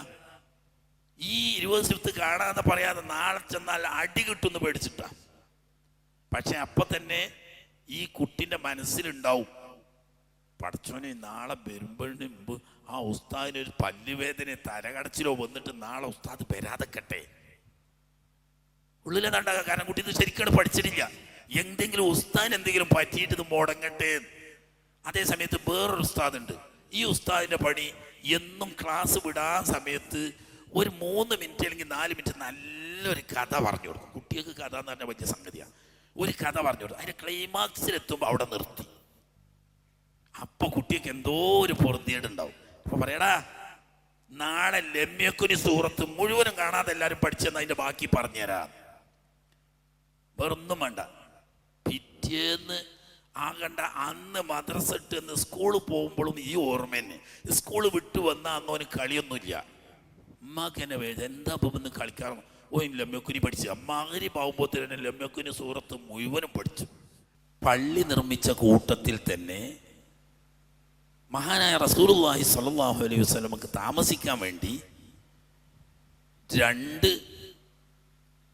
ഈ 20 സിഫ്ത്ത് കാണാതെ പറയാതെ നാളെ ചെന്നാൽ അടി കിട്ടുമെന്ന് പേടിച്ചിട്ടാ. പക്ഷെ അപ്പം തന്നെ ഈ കുട്ടിൻ്റെ മനസ്സിലുണ്ടാവും, പടച്ചോനെ നാളെ വരുമ്പോഴേ മുമ്പ് ആ ഉസ്താദിനൊരു പല്ലുവേദന തലകടച്ചിലോ വന്നിട്ട് നാളെ ഉസ്താദ് വരാതെക്കട്ടെ. ഉള്ളിലെന്താണ്ടാകുക? കാരണം കുട്ടി ഇത് ശരിക്കും പഠിച്ചിട്ടില്ല. എന്തെങ്കിലും ഉസ്താദിന് എന്തെങ്കിലും പറ്റിയിട്ട് ഇത് മുടങ്ങട്ടെ. അതേ സമയത്ത് വേറൊരു ഉസ്താദുണ്ട്. ഈ ഉസ്താദിൻ്റെ പണി എന്നും ക്ലാസ് വിടാൻ സമയത്ത് ഒരു 3 മിനിറ്റ് അല്ലെങ്കിൽ 4 മിനിറ്റ് നല്ലൊരു കഥ പറഞ്ഞു കൊടുക്കും. കുട്ടികൾക്ക് കഥ എന്ന് പറഞ്ഞാൽ വലിയ സംഗതിയാണ്. ഒരു കഥ പറഞ്ഞു കൊടുക്കും. അതിൻ്റെ ക്ലൈമാക്സിലെത്തുമ്പോൾ അവിടെ നിർത്തി. അപ്പോൾ കുട്ടിക്ക് എന്തോ ഒരു പൊറുതിയേടുണ്ടാവും. അപ്പോൾ പറയടാ, നാളെ ലമ്യക്കുനി സൂറത്ത് മുഴുവനും കാണാതെ എല്ലാവരും പഠിച്ചെന്ന് അതിൻ്റെ ബാക്കി പറഞ്ഞുതരാം. വേറൊന്നും വേണ്ട. പിറ്റേന്ന് ആകണ്ട അന്ന് മദ്രസ ഇട്ട് എന്ന് സ്കൂളിൽ പോകുമ്പോഴും ഈ ഓർമ്മ തന്നെ. സ്കൂൾ വിട്ടു വന്നാൽ അന്നോന് കളിയൊന്നുമില്ല. അമ്മക്ക് എന്നെ വേദ എന്താ ഇപ്പം ഇന്ന് കളിക്കാറ്? ഓ ലമ്യക്കുനി പഠിച്ചു. അമ്മാതിരി പാവുമ്പോൾ തന്നെ ലമ്യക്കുനി സൂറത്ത് മുഴുവനും പഠിച്ചു. പള്ളി നിർമ്മിച്ച കൂട്ടത്തിൽ തന്നെ മഹാനായ റസൂലുള്ളാഹി സ്വല്ലല്ലാഹു അലൈഹി വസല്ലമക്ക് താമസിക്കാൻ വേണ്ടി 2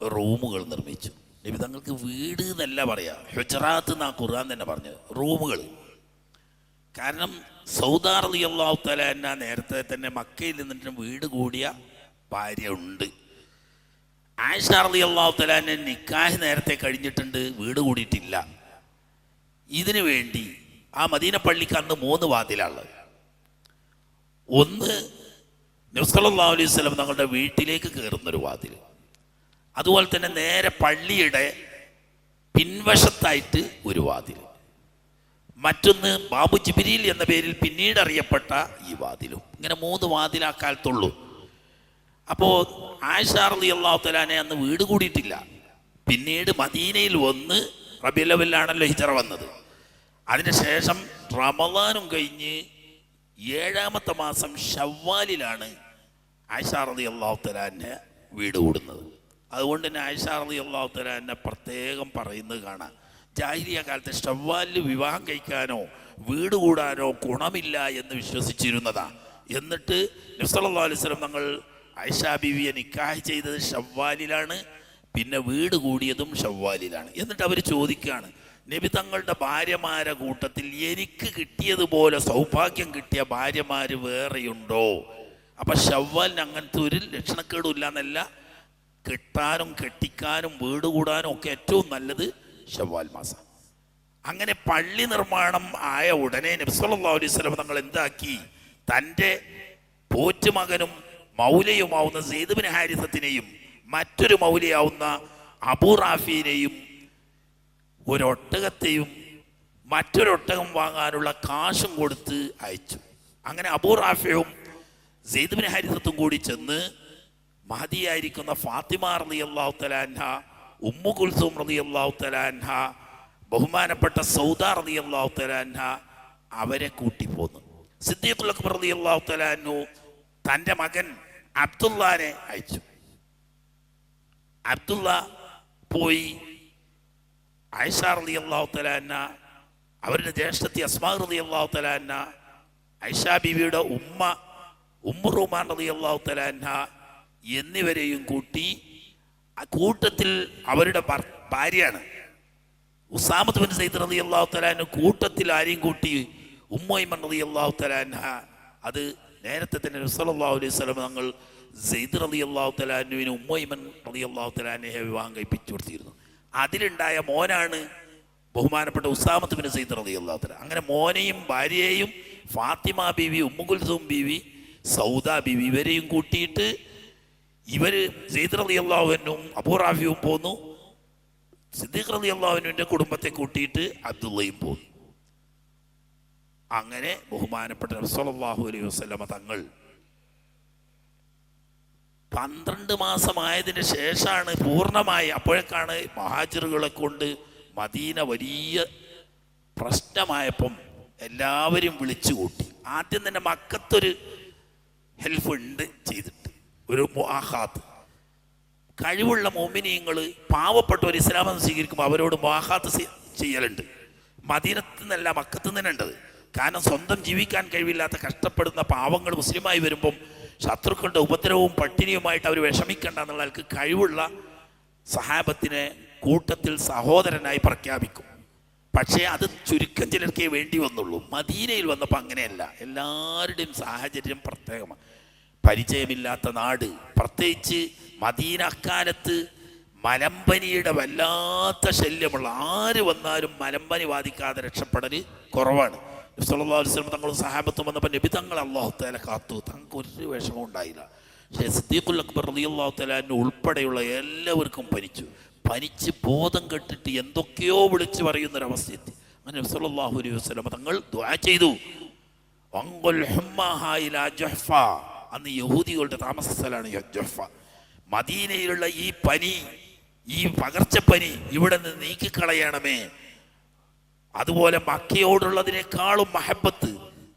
റൂമുകൾ നിർമ്മിച്ചു. നബി തങ്ങൾക്ക് വീട് എന്നല്ല പറയാ, ഹുജറാത്ത് എന്നാ ഖുർആൻ തന്നെ പറഞ്ഞത്, റൂമുകൾ. കാരണം സൗദ റളിയല്ലാഹു തആല അൻഹ നേരത്തെ തന്നെ മക്കയിൽ നിന്നിട്ട് വീട് കൂടിയ ഭാര്യ ഉണ്ട്. ആയിഷ റളിയല്ലാഹു തആല അൻഹ നിക്കാഹ് നേരത്തെ കഴിഞ്ഞിട്ടുണ്ട്, വീട് കൂടിയിട്ടില്ല. ഇതിനു വേണ്ടി ആ മദീന പള്ളിക്ക് അന്ന് 3 വാതിലുള്ളത്. ഒന്ന് നബി സല്ലല്ലാഹു അലൈഹി വസല്ലം തങ്ങളുടെ വീട്ടിലേക്ക് കയറുന്നൊരു വാതിൽ, അതുപോലെ തന്നെ നേരെ പള്ളിയുടെ പിൻവശത്തായിട്ട് ഒരു വാതിൽ, മറ്റൊന്ന് ബാബു ജിബ്രീൽ എന്ന പേരിൽ പിന്നീട് അറിയപ്പെട്ട ഈ വാതിലും. ഇങ്ങനെ 3 വാതിൽ ആ കാലത്തുള്ളൂ. അപ്പോൾ ആയിഷ റളിയല്ലാഹു തആല അന്ന് വീട് കൂടിയിട്ടില്ല. പിന്നീട് മദീനയിൽ വന്ന് റബീഉൽ അവ്വലിലാണല്ലോ ഹിജ്റ വന്നത്. അതിനുശേഷം റമളാനും കഴിഞ്ഞ് 7ാമത്തെ മാസം ശവ്വാലിലാണ് ആയിഷ റളിയല്ലാഹു തആല അൻഹ വീട് കൂടുന്നത്. അതുകൊണ്ട് തന്നെ ആയിഷ റളിയല്ലാഹു തആല അൻഹ പ്രത്യേകം പറയുന്നത് കാണാം, ജാഹിലിയ കാലത്ത് ശവ്വാലിൽ വിവാഹം കഴിക്കാനോ വീട് കൂടാനോ ഗുണമില്ല എന്ന് വിശ്വസിച്ചിരുന്നതാ. എന്നിട്ട് നബി സല്ലല്ലാഹു അലൈഹി വസല്ലം തങ്ങൾ ആയിഷ ബീവിയെ നിക്കാഹ് ചെയ്തത് ശവ്വാലിലാണ്, പിന്നെ വീട് കൂടിയതും ശവ്വാലിലാണ്. എന്നിട്ട് അവർ ചോദിക്കുകയാണ്, നബി തങ്ങളുടെ ഭാര്യമാരെ കൂട്ടത്തിൽ എനിക്ക് കിട്ടിയതുപോലെ സൗഭാഗ്യം കിട്ടിയ ഭാര്യമാര് വേറെയുണ്ടോ? അപ്പൊ ശവ്വാലിന് അങ്ങനത്തെ ഒരു ലക്ഷണക്കേടും ഇല്ല എന്നല്ല, കെട്ടാനും കെട്ടിക്കാനും വീട് കൂടാനും ഒക്കെ ഏറ്റവും നല്ലത് ശവ്വാൽ മാസം. അങ്ങനെ പള്ളി നിർമ്മാണം ആയ ഉടനെ നബി സല്ലല്ലാഹു അലൈഹി വസല്ലം തങ്ങൾ എന്താക്കി, തൻ്റെ പോറ്റുമകനും മൗലയുമാവുന്ന സെയ്ദ് ബിൻ ഹാരിസത്തിനെയും മറ്റൊരു മൗലയാവുന്ന അബൂ റാഫിനെയും ഒരൊട്ടകത്തെയും മറ്റൊരൊട്ടകം വാങ്ങാനുള്ള കാശും കൊടുത്ത് അയച്ചു. അങ്ങനെ അബൂ റാഫിയും സെയ്ദ് ബിൻ ഹാരിസത്തും കൂടി ചെന്ന് മഹദിയായിരിക്കുന്ന ഫാത്തിമ റളിയല്ലാഹു തആല അൻഹ, ഉമ്മു കുൽസൂം റളിയല്ലാഹു തആല അൻഹ, ബഹുമാനപ്പെട്ട സൗദ റളിയല്ലാഹു തആല അൻഹ അവരെ കൂട്ടിപ്പോന്നു. സിദ്ദീഖുൽ അക്ബർ റളിയല്ലാഹു തആല അൻഹു തൻ്റെ മകൻ അബ്ദുല്ലാനെ അയച്ചു. അബ്ദുള്ള പോയി ആയിഷ റളിയല്ലാഹു തആല അൻഹ, അവരുടെ ജ്യേഷ്ഠത്തി അസ്മാ റളിയല്ലാഹു തആല അൻഹ, ആയിഷ ബീവിയുടെ ഉമ്മു റുമാൻ റളിയല്ലാഹു തആല അൻഹ എന്നിവരെയും കൂട്ടി, ആ കൂട്ടത്തിൽ അവരുടെ ഭാര്യയാണ് ഉസാമത്ത് ബിൻ സയ്യിദ് റളിയല്ലാഹു തആല അൻഹു, കൂട്ടത്തിൽ ആരെയും കൂട്ടി ഉമ്മു ഐമൻ റളിയല്ലാഹു തആല അൻഹ. അത് നേരത്തെ തന്നെ നബി സല്ലല്ലാഹു അലൈഹി വസല്ലം തങ്ങൾ സെയ്ദ് റളിയല്ലാഹു തആല അൻഹുവിനെ ഉമ്മു ഐമൻ റളിയല്ലാഹു തആല അൻഹയെ വിവാഹം കഴിപ്പിച്ചു കൊടുത്തിരുന്നു. അതിലുണ്ടായ മോനാണ് ബഹുമാനപ്പെട്ട ഉസാമത്ത് ബിൻ സയ്യിദ് റളിയല്ലാഹു തആല. അങ്ങനെ മോനെയും ഭാര്യയെയും ഫാത്തിമ ബീവി, ഉമ്മു കുൽസൂം ബീവി, സൗദ ബീവി ഇവരെയും കൂട്ടിയിട്ട് ഇവര് സെയ്ദ് റളിയല്ലാഹു അൻഹുവും അബൂ റാഫിയും പോന്നു. സിദ്ദീഖ് റളിയല്ലാഹു അൻഹുവിന്റെ കുടുംബത്തെ കൂട്ടിയിട്ട് അബ്ദുള്ളയും പോന്നു. അങ്ങനെ ബഹുമാനപ്പെട്ട നബി സല്ലല്ലാഹു അലൈഹി വസല്ലമ തങ്ങൾ 12 മാസമായതിന് ശേഷമാണ് പൂർണ്ണമായി, അപ്പോഴേക്കാണ് മഹാജിറുകളെ കൊണ്ട് മദീന വലിയ പ്രശ്നമായപ്പം എല്ലാവരും വിളിച്ചു കൂട്ടി. ആദ്യം തന്നെ മക്കത്തൊരു ഹെൽഫ് ഉണ്ട് ചെയ്തിട്ട്, ഒരു മുആഖാത്ത്. കഴിവുള്ള മുഅ്മിനീങ്ങൾ പാവപ്പെട്ടവർ ഇസ്ലാമം സ്വീകരിക്കുമ്പോൾ അവരോട് മുആഖാത്ത് ചെയ്യലുണ്ട്. മദീനത്ത് നിന്നല്ല, മക്കത്ത് നിന്ന് ഉണ്ടത്. കാരണം സ്വന്തം ജീവിക്കാൻ കഴിവില്ലാത്ത കഷ്ടപ്പെടുന്ന പാവങ്ങൾ മുസ്ലിമായി വരുമ്പം ശത്രുക്കളുടെ ഉപദ്രവവും പട്ടിണിയുമായിട്ട് അവർ വിഷമിക്കേണ്ട എന്നുള്ള ആൾക്ക് കഴിവുള്ള സഹാബത്തിനെ കൂട്ടത്തിൽ സഹോദരനായി പ്രഖ്യാപിക്കും. പക്ഷേ അത് ചുരുക്കം ചിലർക്കേ വേണ്ടി വന്നുള്ളൂ. മദീനയിൽ വന്നപ്പോൾ അങ്ങനെയല്ല, എല്ലാവരുടെയും സാഹചര്യം പ്രത്യേകമാണ്. പരിചയമില്ലാത്ത നാട്, പ്രത്യേകിച്ച് മദീന അക്കാലത്ത് മലമ്പനിയുടെ വല്ലാത്ത ശല്യമുള്ള, ആര് വന്നാലും മലമ്പനി ബാധിക്കാതെ രക്ഷപ്പെടൽ കുറവാണ്. നബി സല്ലല്ലാഹു അലൈഹി വസല്ലം തങ്ങളും സഹാബത്തും വന്നപ്പോൾ നബി തങ്ങൾ അല്ലാഹു തആല കാത്തു, തങ്ങൾക്ക് ഒരു വിഷമം ഉണ്ടായില്ല. പക്ഷേ സിദ്ദീഖുൽ അക്ബർ റളിയല്ലാഹു തആല ഉൾപ്പെടെയുള്ള എല്ലാവർക്കും പനിച്ച് ബോധം കെട്ടിട്ട് എന്തൊക്കെയോ വിളിച്ചു പറയുന്നൊരവസ്ഥയെത്തി. അങ്ങനെ നബി സല്ലല്ലാഹു അലൈഹി വസല്ലം തങ്ങൾ ദുആ ചെയ്തു, അന്ന് യഹൂദികളുടെ താമസ സ്ഥലമാണ് ജുഹ്ഫ. മദീനയിലുള്ള ഈ പനി, ഈ പകർച്ചപ്പനി ഇവിടെ നിന്ന് നീക്കിക്കളയണമേ. അതുപോലെ മക്കയോടുള്ളതിനേക്കാളും മഹബത്ത്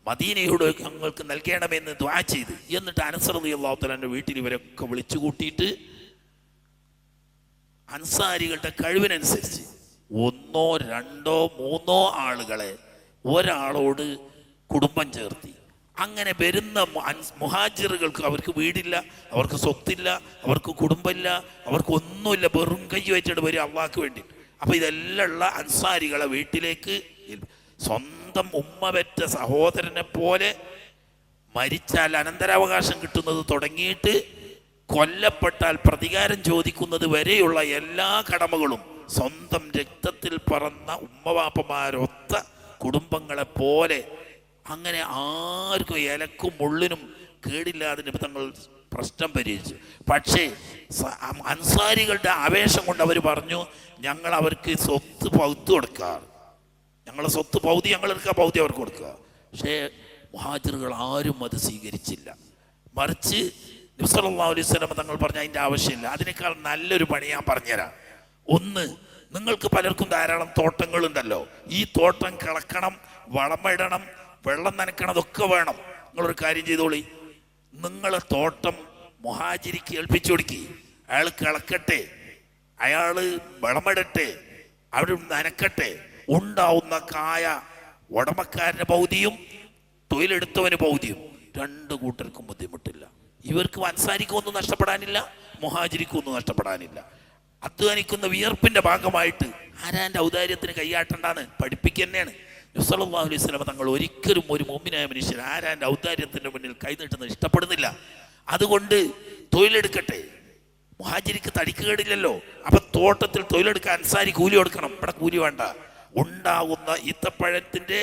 മദീനയോട് ഞങ്ങൾക്ക് നൽകണമെന്ന് ദുആ ചെയ്ത്, എന്നിട്ട് അനസ് റളിയല്ലാഹു തആല വീട്ടിൽ ഇവരൊക്കെ വിളിച്ചു കൂട്ടിയിട്ട് അൻസാരികളുടെ കഴിവിനനുസരിച്ച് 1, 2, 3 ആളുകളെ ഒരാളോട് കുടുംബം ചേർത്തി. അങ്ങനെ വരുന്ന മുഹാജിറുകൾക്ക് അവർക്ക് വീടില്ല, അവർക്ക് സ്വത്തില്ല, അവർക്ക് കുടുംബമില്ല, അവർക്ക് ഒന്നുമില്ല, വെറും കൈ വെച്ചിട്ട് വരും അള്ളാഹ്ക്ക് വേണ്ടി. അപ്പൊ ഇതെല്ലാം ഉള്ള അൻസാരികളെ വീട്ടിലേക്ക് സ്വന്തം ഉമ്മ പെറ്റ സഹോദരനെ പോലെ, മരിച്ചാൽ അനന്തരാവകാശം കിട്ടുന്നത് തുടങ്ങിയിട്ട് കൊല്ലപ്പെട്ടാൽ പ്രതികാരം ചോദിക്കുന്നത് വരെയുള്ള എല്ലാ കടമകളും സ്വന്തം രക്തത്തിൽ പറന്ന ഉമ്മവാപ്പമാരൊത്ത കുടുംബങ്ങളെ പോലെ, അങ്ങനെ ആർക്കും ഇലക്കും മുള്ളിനും കേടില്ലാതെ നിമിത്തങ്ങൾ പ്രശ്നം പരിഹരിച്ചു. പക്ഷേ അൻസാരികളുടെ ആവേശം കൊണ്ട് അവർ പറഞ്ഞു, ഞങ്ങൾ അവർക്ക് സ്വത്ത് പൗത്ത് കൊടുക്കാറ്, ഞങ്ങളെ സ്വത്ത് പൗതി ഞങ്ങൾ എടുക്കുക, പൗതി അവർക്ക് കൊടുക്കുക. പക്ഷേ മുഹാജിറുകൾ ആരും അത് സ്വീകരിച്ചില്ല. മറിച്ച് നബി സല്ലല്ലാഹു അലൈഹി വസല്ലം തങ്ങൾ പറഞ്ഞ അതിൻ്റെ ആവശ്യമില്ല, അതിനേക്കാൾ നല്ലൊരു പണി ഞാൻ പറഞ്ഞുതരാം. ഒന്ന്, നിങ്ങൾക്ക് പലർക്കും ധാരാളം തോട്ടങ്ങളുണ്ടല്ലോ. ഈ തോട്ടം കിളക്കണം, വളമിടണം, വെള്ളം നനയ്ക്കണം, അതൊക്കെ വേണം. നിങ്ങളൊരു കാര്യം ചെയ്തോളി, നിങ്ങളെ തോട്ടം മുഹാജിരിക്ക് ഏൽപ്പിച്ചു കൊടുക്കി. അയാൾ കിളക്കട്ടെ, അയാൾ വളമിടട്ടെ, അവിടെ നനക്കട്ടെ. ഉണ്ടാവുന്ന കായ ഉടമക്കാരൻ്റെ പൗതിയും തൊഴിലെടുത്തവന് പൗതിയും, രണ്ട് കൂട്ടർക്കും ബുദ്ധിമുട്ടില്ല. ഇവർക്ക് അൻസാരിക്കൊന്നും നഷ്ടപ്പെടാനില്ല, മുഹാജിരിക്കൊന്നും നഷ്ടപ്പെടാനില്ല. അധ്വാനിക്കുന്ന വിയർപ്പിന്റെ ഭാഗമായിട്ട് ആരാൻ്റെ ഔദാര്യത്തിന് കൈയാട്ടണ്ടാന്ന് പഠിപ്പിക്കുക തന്നെയാണ്. നബി സല്ലല്ലാഹു അലൈഹി വസല്ലം തങ്ങൾ ഒരിക്കലും ഒരു മുഅ്മിനായ മനുഷ്യൻ ആരാൻ്റെ ഔദാര്യത്തിന്റെ മുന്നിൽ കൈനീട്ടുന്നത് ഇഷ്ടപ്പെടുന്നില്ല. അതുകൊണ്ട് തൊഴിലെടുക്കട്ടെ. മുഹാജിരിക്ക് തടിക്ക് കേടില്ലല്ലോ. അപ്പൊ തോട്ടത്തിൽ തൊഴിലെടുക്കാൻ അൻസാരി കൂലി കൊടുക്കണം. ഇവിടെ കൂലി വേണ്ട. ഉണ്ടാകുന്ന ഈത്തപ്പഴത്തിന്റെ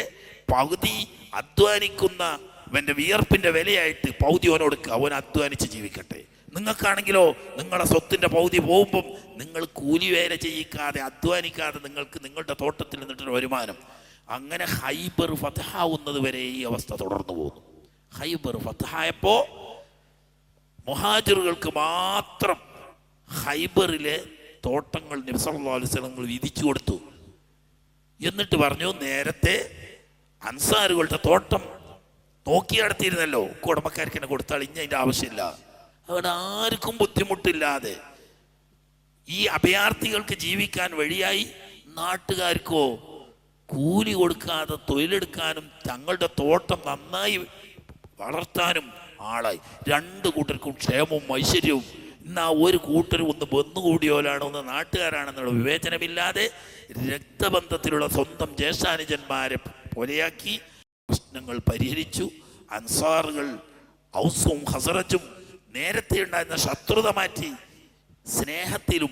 പകുതി അധ്വാനിക്കുന്ന അവൻ്റെ വിയർപ്പിന്റെ വിലയായിട്ട് പൗതി ഓന് കൊടുക്കുക. അവൻ അധ്വാനിച്ച് ജീവിക്കട്ടെ. നിങ്ങൾക്കാണെങ്കിലോ നിങ്ങളുടെ സ്വത്തിന്റെ പൗതി പോകുമ്പം നിങ്ങൾ കൂലി വേല ചെയ്യിക്കാതെ അധ്വാനിക്കാതെ നിങ്ങൾക്ക് നിങ്ങളുടെ തോട്ടത്തിൽ നിന്നിട്ടൊരു വരുമാനം. അങ്ങനെ ഹൈബർ ഫതഹാവുന്നത് വരെ ഈ അവസ്ഥ തുടർന്നു പോകുന്നു. ഹൈബർ ഫതഹായപ്പോ മുഹാജിറുകൾക്ക് മാത്രം ഹൈബറിലെ തോട്ടങ്ങൾ നബി സല്ലല്ലാഹു അലൈഹി വസല്ലം വിധിച്ചു കൊടുത്തു. എന്നിട്ട് പറഞ്ഞു, നേരത്തെ അൻസാറുകളുടെ തോട്ടം നോക്കി നടത്തിയിരുന്നല്ലോ, കുടുംബക്കാർക്ക് തന്നെ കൊടുത്താൽ ഇനി അതിൻ്റെ ആവശ്യമില്ല. അവിടെ ആർക്കും ബുദ്ധിമുട്ടില്ലാതെ ഈ അഭയാർത്ഥികൾക്ക് ജീവിക്കാൻ വഴിയായി, നാട്ടുകാർക്കോ കൂലി കൊടുക്കാതെ തൊഴിലെടുക്കാനും തങ്ങളുടെ തോട്ടം നന്നായി വളർത്താനും ആളായി. രണ്ട് കൂട്ടർക്കും ക്ഷേമവും ഐശ്വര്യവും. ഇന്ന് ആ ഒരു കൂട്ടരും ഒന്ന് വന്നുകൂടിയോലാണോ ഒന്ന് നാട്ടുകാരാണെന്നുള്ള വിവേചനമില്ലാതെ രക്തബന്ധത്തിലുള്ള സ്വന്തം ജ്യേഷ്ഠാനുജന്മാരെ പോലെയാക്കി പ്രശ്നങ്ങൾ പരിഹരിച്ചു. അൻസാറുകൾ ഔസും ഹസറജും നേരത്തെ ഉണ്ടായിരുന്ന ശത്രുത മാറ്റി സ്നേഹത്തിലും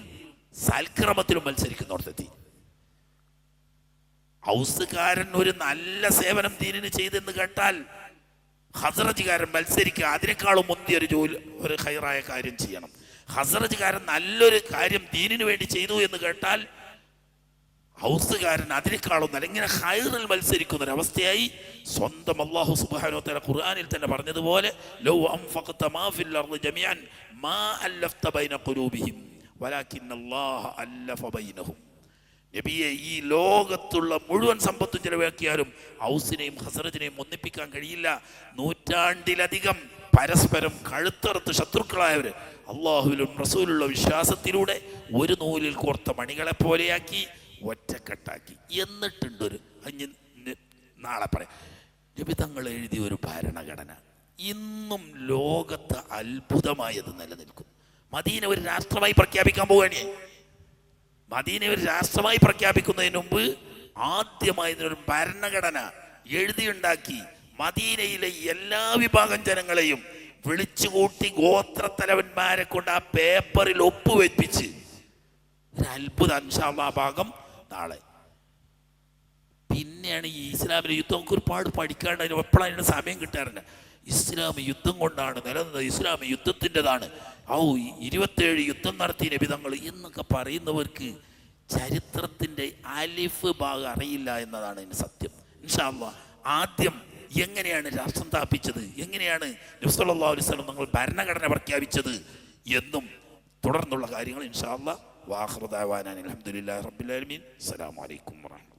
സൽക്രമത്തിലും മത്സരിക്കുന്നിടത്തെത്തി. ഔസുകാരൻ ഒരു നല്ല സേവനം ദീനിന് ചെയ്തെന്ന് കേട്ടാൽ ഹസറജുകാരൻ മത്സരിക്കുക, അതിനേക്കാളും മുന്തിയൊരു ജോലി, ഒരു ഹൈറായ കാര്യം ചെയ്യണം. ഹസറജുകാരൻ നല്ലൊരു കാര്യം ദീനിന് വേണ്ടി ചെയ്തു എന്ന് കേട്ടാൽ ഹൗസുകാരൻ അതിനേക്കാളും നല്ല, ഇങ്ങനെ ഹൈറിൽ മത്സരിക്കുന്ന ഒരവസ്ഥയായി. സ്വന്തം അല്ലാഹു സുബ്ഹാനഹു വ തആല ഖുർആനിൽ തന്നെ പറഞ്ഞതുപോലെ, ലൗ അൻഫഖത മാ ഫിൽ അർളി ജമീഅൻ മാ അല്ലഫ്ത ബൈന ഖുലൂബിഹിം വലാകിന്നല്ലാഹ അല്ലഫ ബൈനഹും. നബിയെ, ഈ ലോകത്തുള്ള മുഴുവൻ സമ്പത്തും ചെലവാക്കിയാലും ഔസിനെയും ഹസറജിനെയും ഒന്നിപ്പിക്കാൻ കഴിയില്ല. നൂറ്റാണ്ടിലധികം പരസ്പരം കഴുത്തറുത്ത് ശത്രുക്കളായവർ അള്ളാഹുവിലും റസൂലുള്ള വിശ്വാസത്തിലൂടെ ഒരു നൂലിൽ കോർത്ത മണികളെ പോലെയാക്കി ഒറ്റക്കെട്ടാക്കി. എന്നിട്ടുണ്ടൊരു നാളെ പറയാം, നബി തങ്ങൾ എഴുതിയ ഒരു ഭരണഘടന ഇന്നും ലോകത്ത് അത്ഭുതമായത് നിലനിൽക്കുന്നു. മദീന ഒരു രാഷ്ട്രമായി പ്രഖ്യാപിക്കാൻ പോവുകയാണ്. മദീന ഒരു രാഷ്ട്രമായി പ്രഖ്യാപിക്കുന്നതിന് മുമ്പ് ആദ്യമായി ഒരു ഭരണഘടന എഴുതിയുണ്ടാക്കി മദീനയിലെ എല്ലാ വിഭാഗം ജനങ്ങളെയും വിളിച്ചുകൂട്ടി ഗോത്രത്തലവന്മാരെ കൊണ്ട് ആ പേപ്പറിൽ ഒപ്പുവെപ്പിച്ച് ഒരു അത്ഭുത ഇൻഷാ അല്ലാഹ് ഭാഗം നാളെ. പിന്നെയാണ് ഈ ഇസ്ലാമിലെ യുദ്ധം. നമുക്ക് ഒരുപാട് പഠിക്കാണ്ട്, അതിന് എപ്പോഴും അതിന് സമയം കിട്ടാറില്ല. ഇസ്ലാം യുദ്ധം കൊണ്ടാണ് നിലനിന്നത്, ഇസ്ലാം യുദ്ധത്തിൻ്റെതാണ്. 27 യുദ്ധം നടത്തിയ നബി തങ്ങൾ എന്നൊക്കെ പറയുന്നവർക്ക് ചരിത്രത്തിൻ്റെ അലിഫ് ഭാഗം അറിയില്ല എന്നതാണ് ഇതിന് സത്യം. ഇൻഷാ അല്ലാഹ് ആദ്യം എങ്ങനെയാണ് രാഷ്ട്രം സ്ഥാപിച്ചത്, എങ്ങനെയാണ് നബി സല്ലല്ലാഹു അലൈഹി വസല്ലം തങ്ങൾ ഭരണഘടന പ്രഖ്യാപിച്ചത് എന്നും തുടർന്നുള്ള കാര്യങ്ങൾ ഇൻഷാ അല്ലാഹ്. വാഖിറു ദഅവാനാ അൽഹംദുലില്ലാഹി റബ്ബിൽ ആലമീൻ. അസ്സലാമു അലൈക്കും വറഹ്മത്തുള്ളാഹി.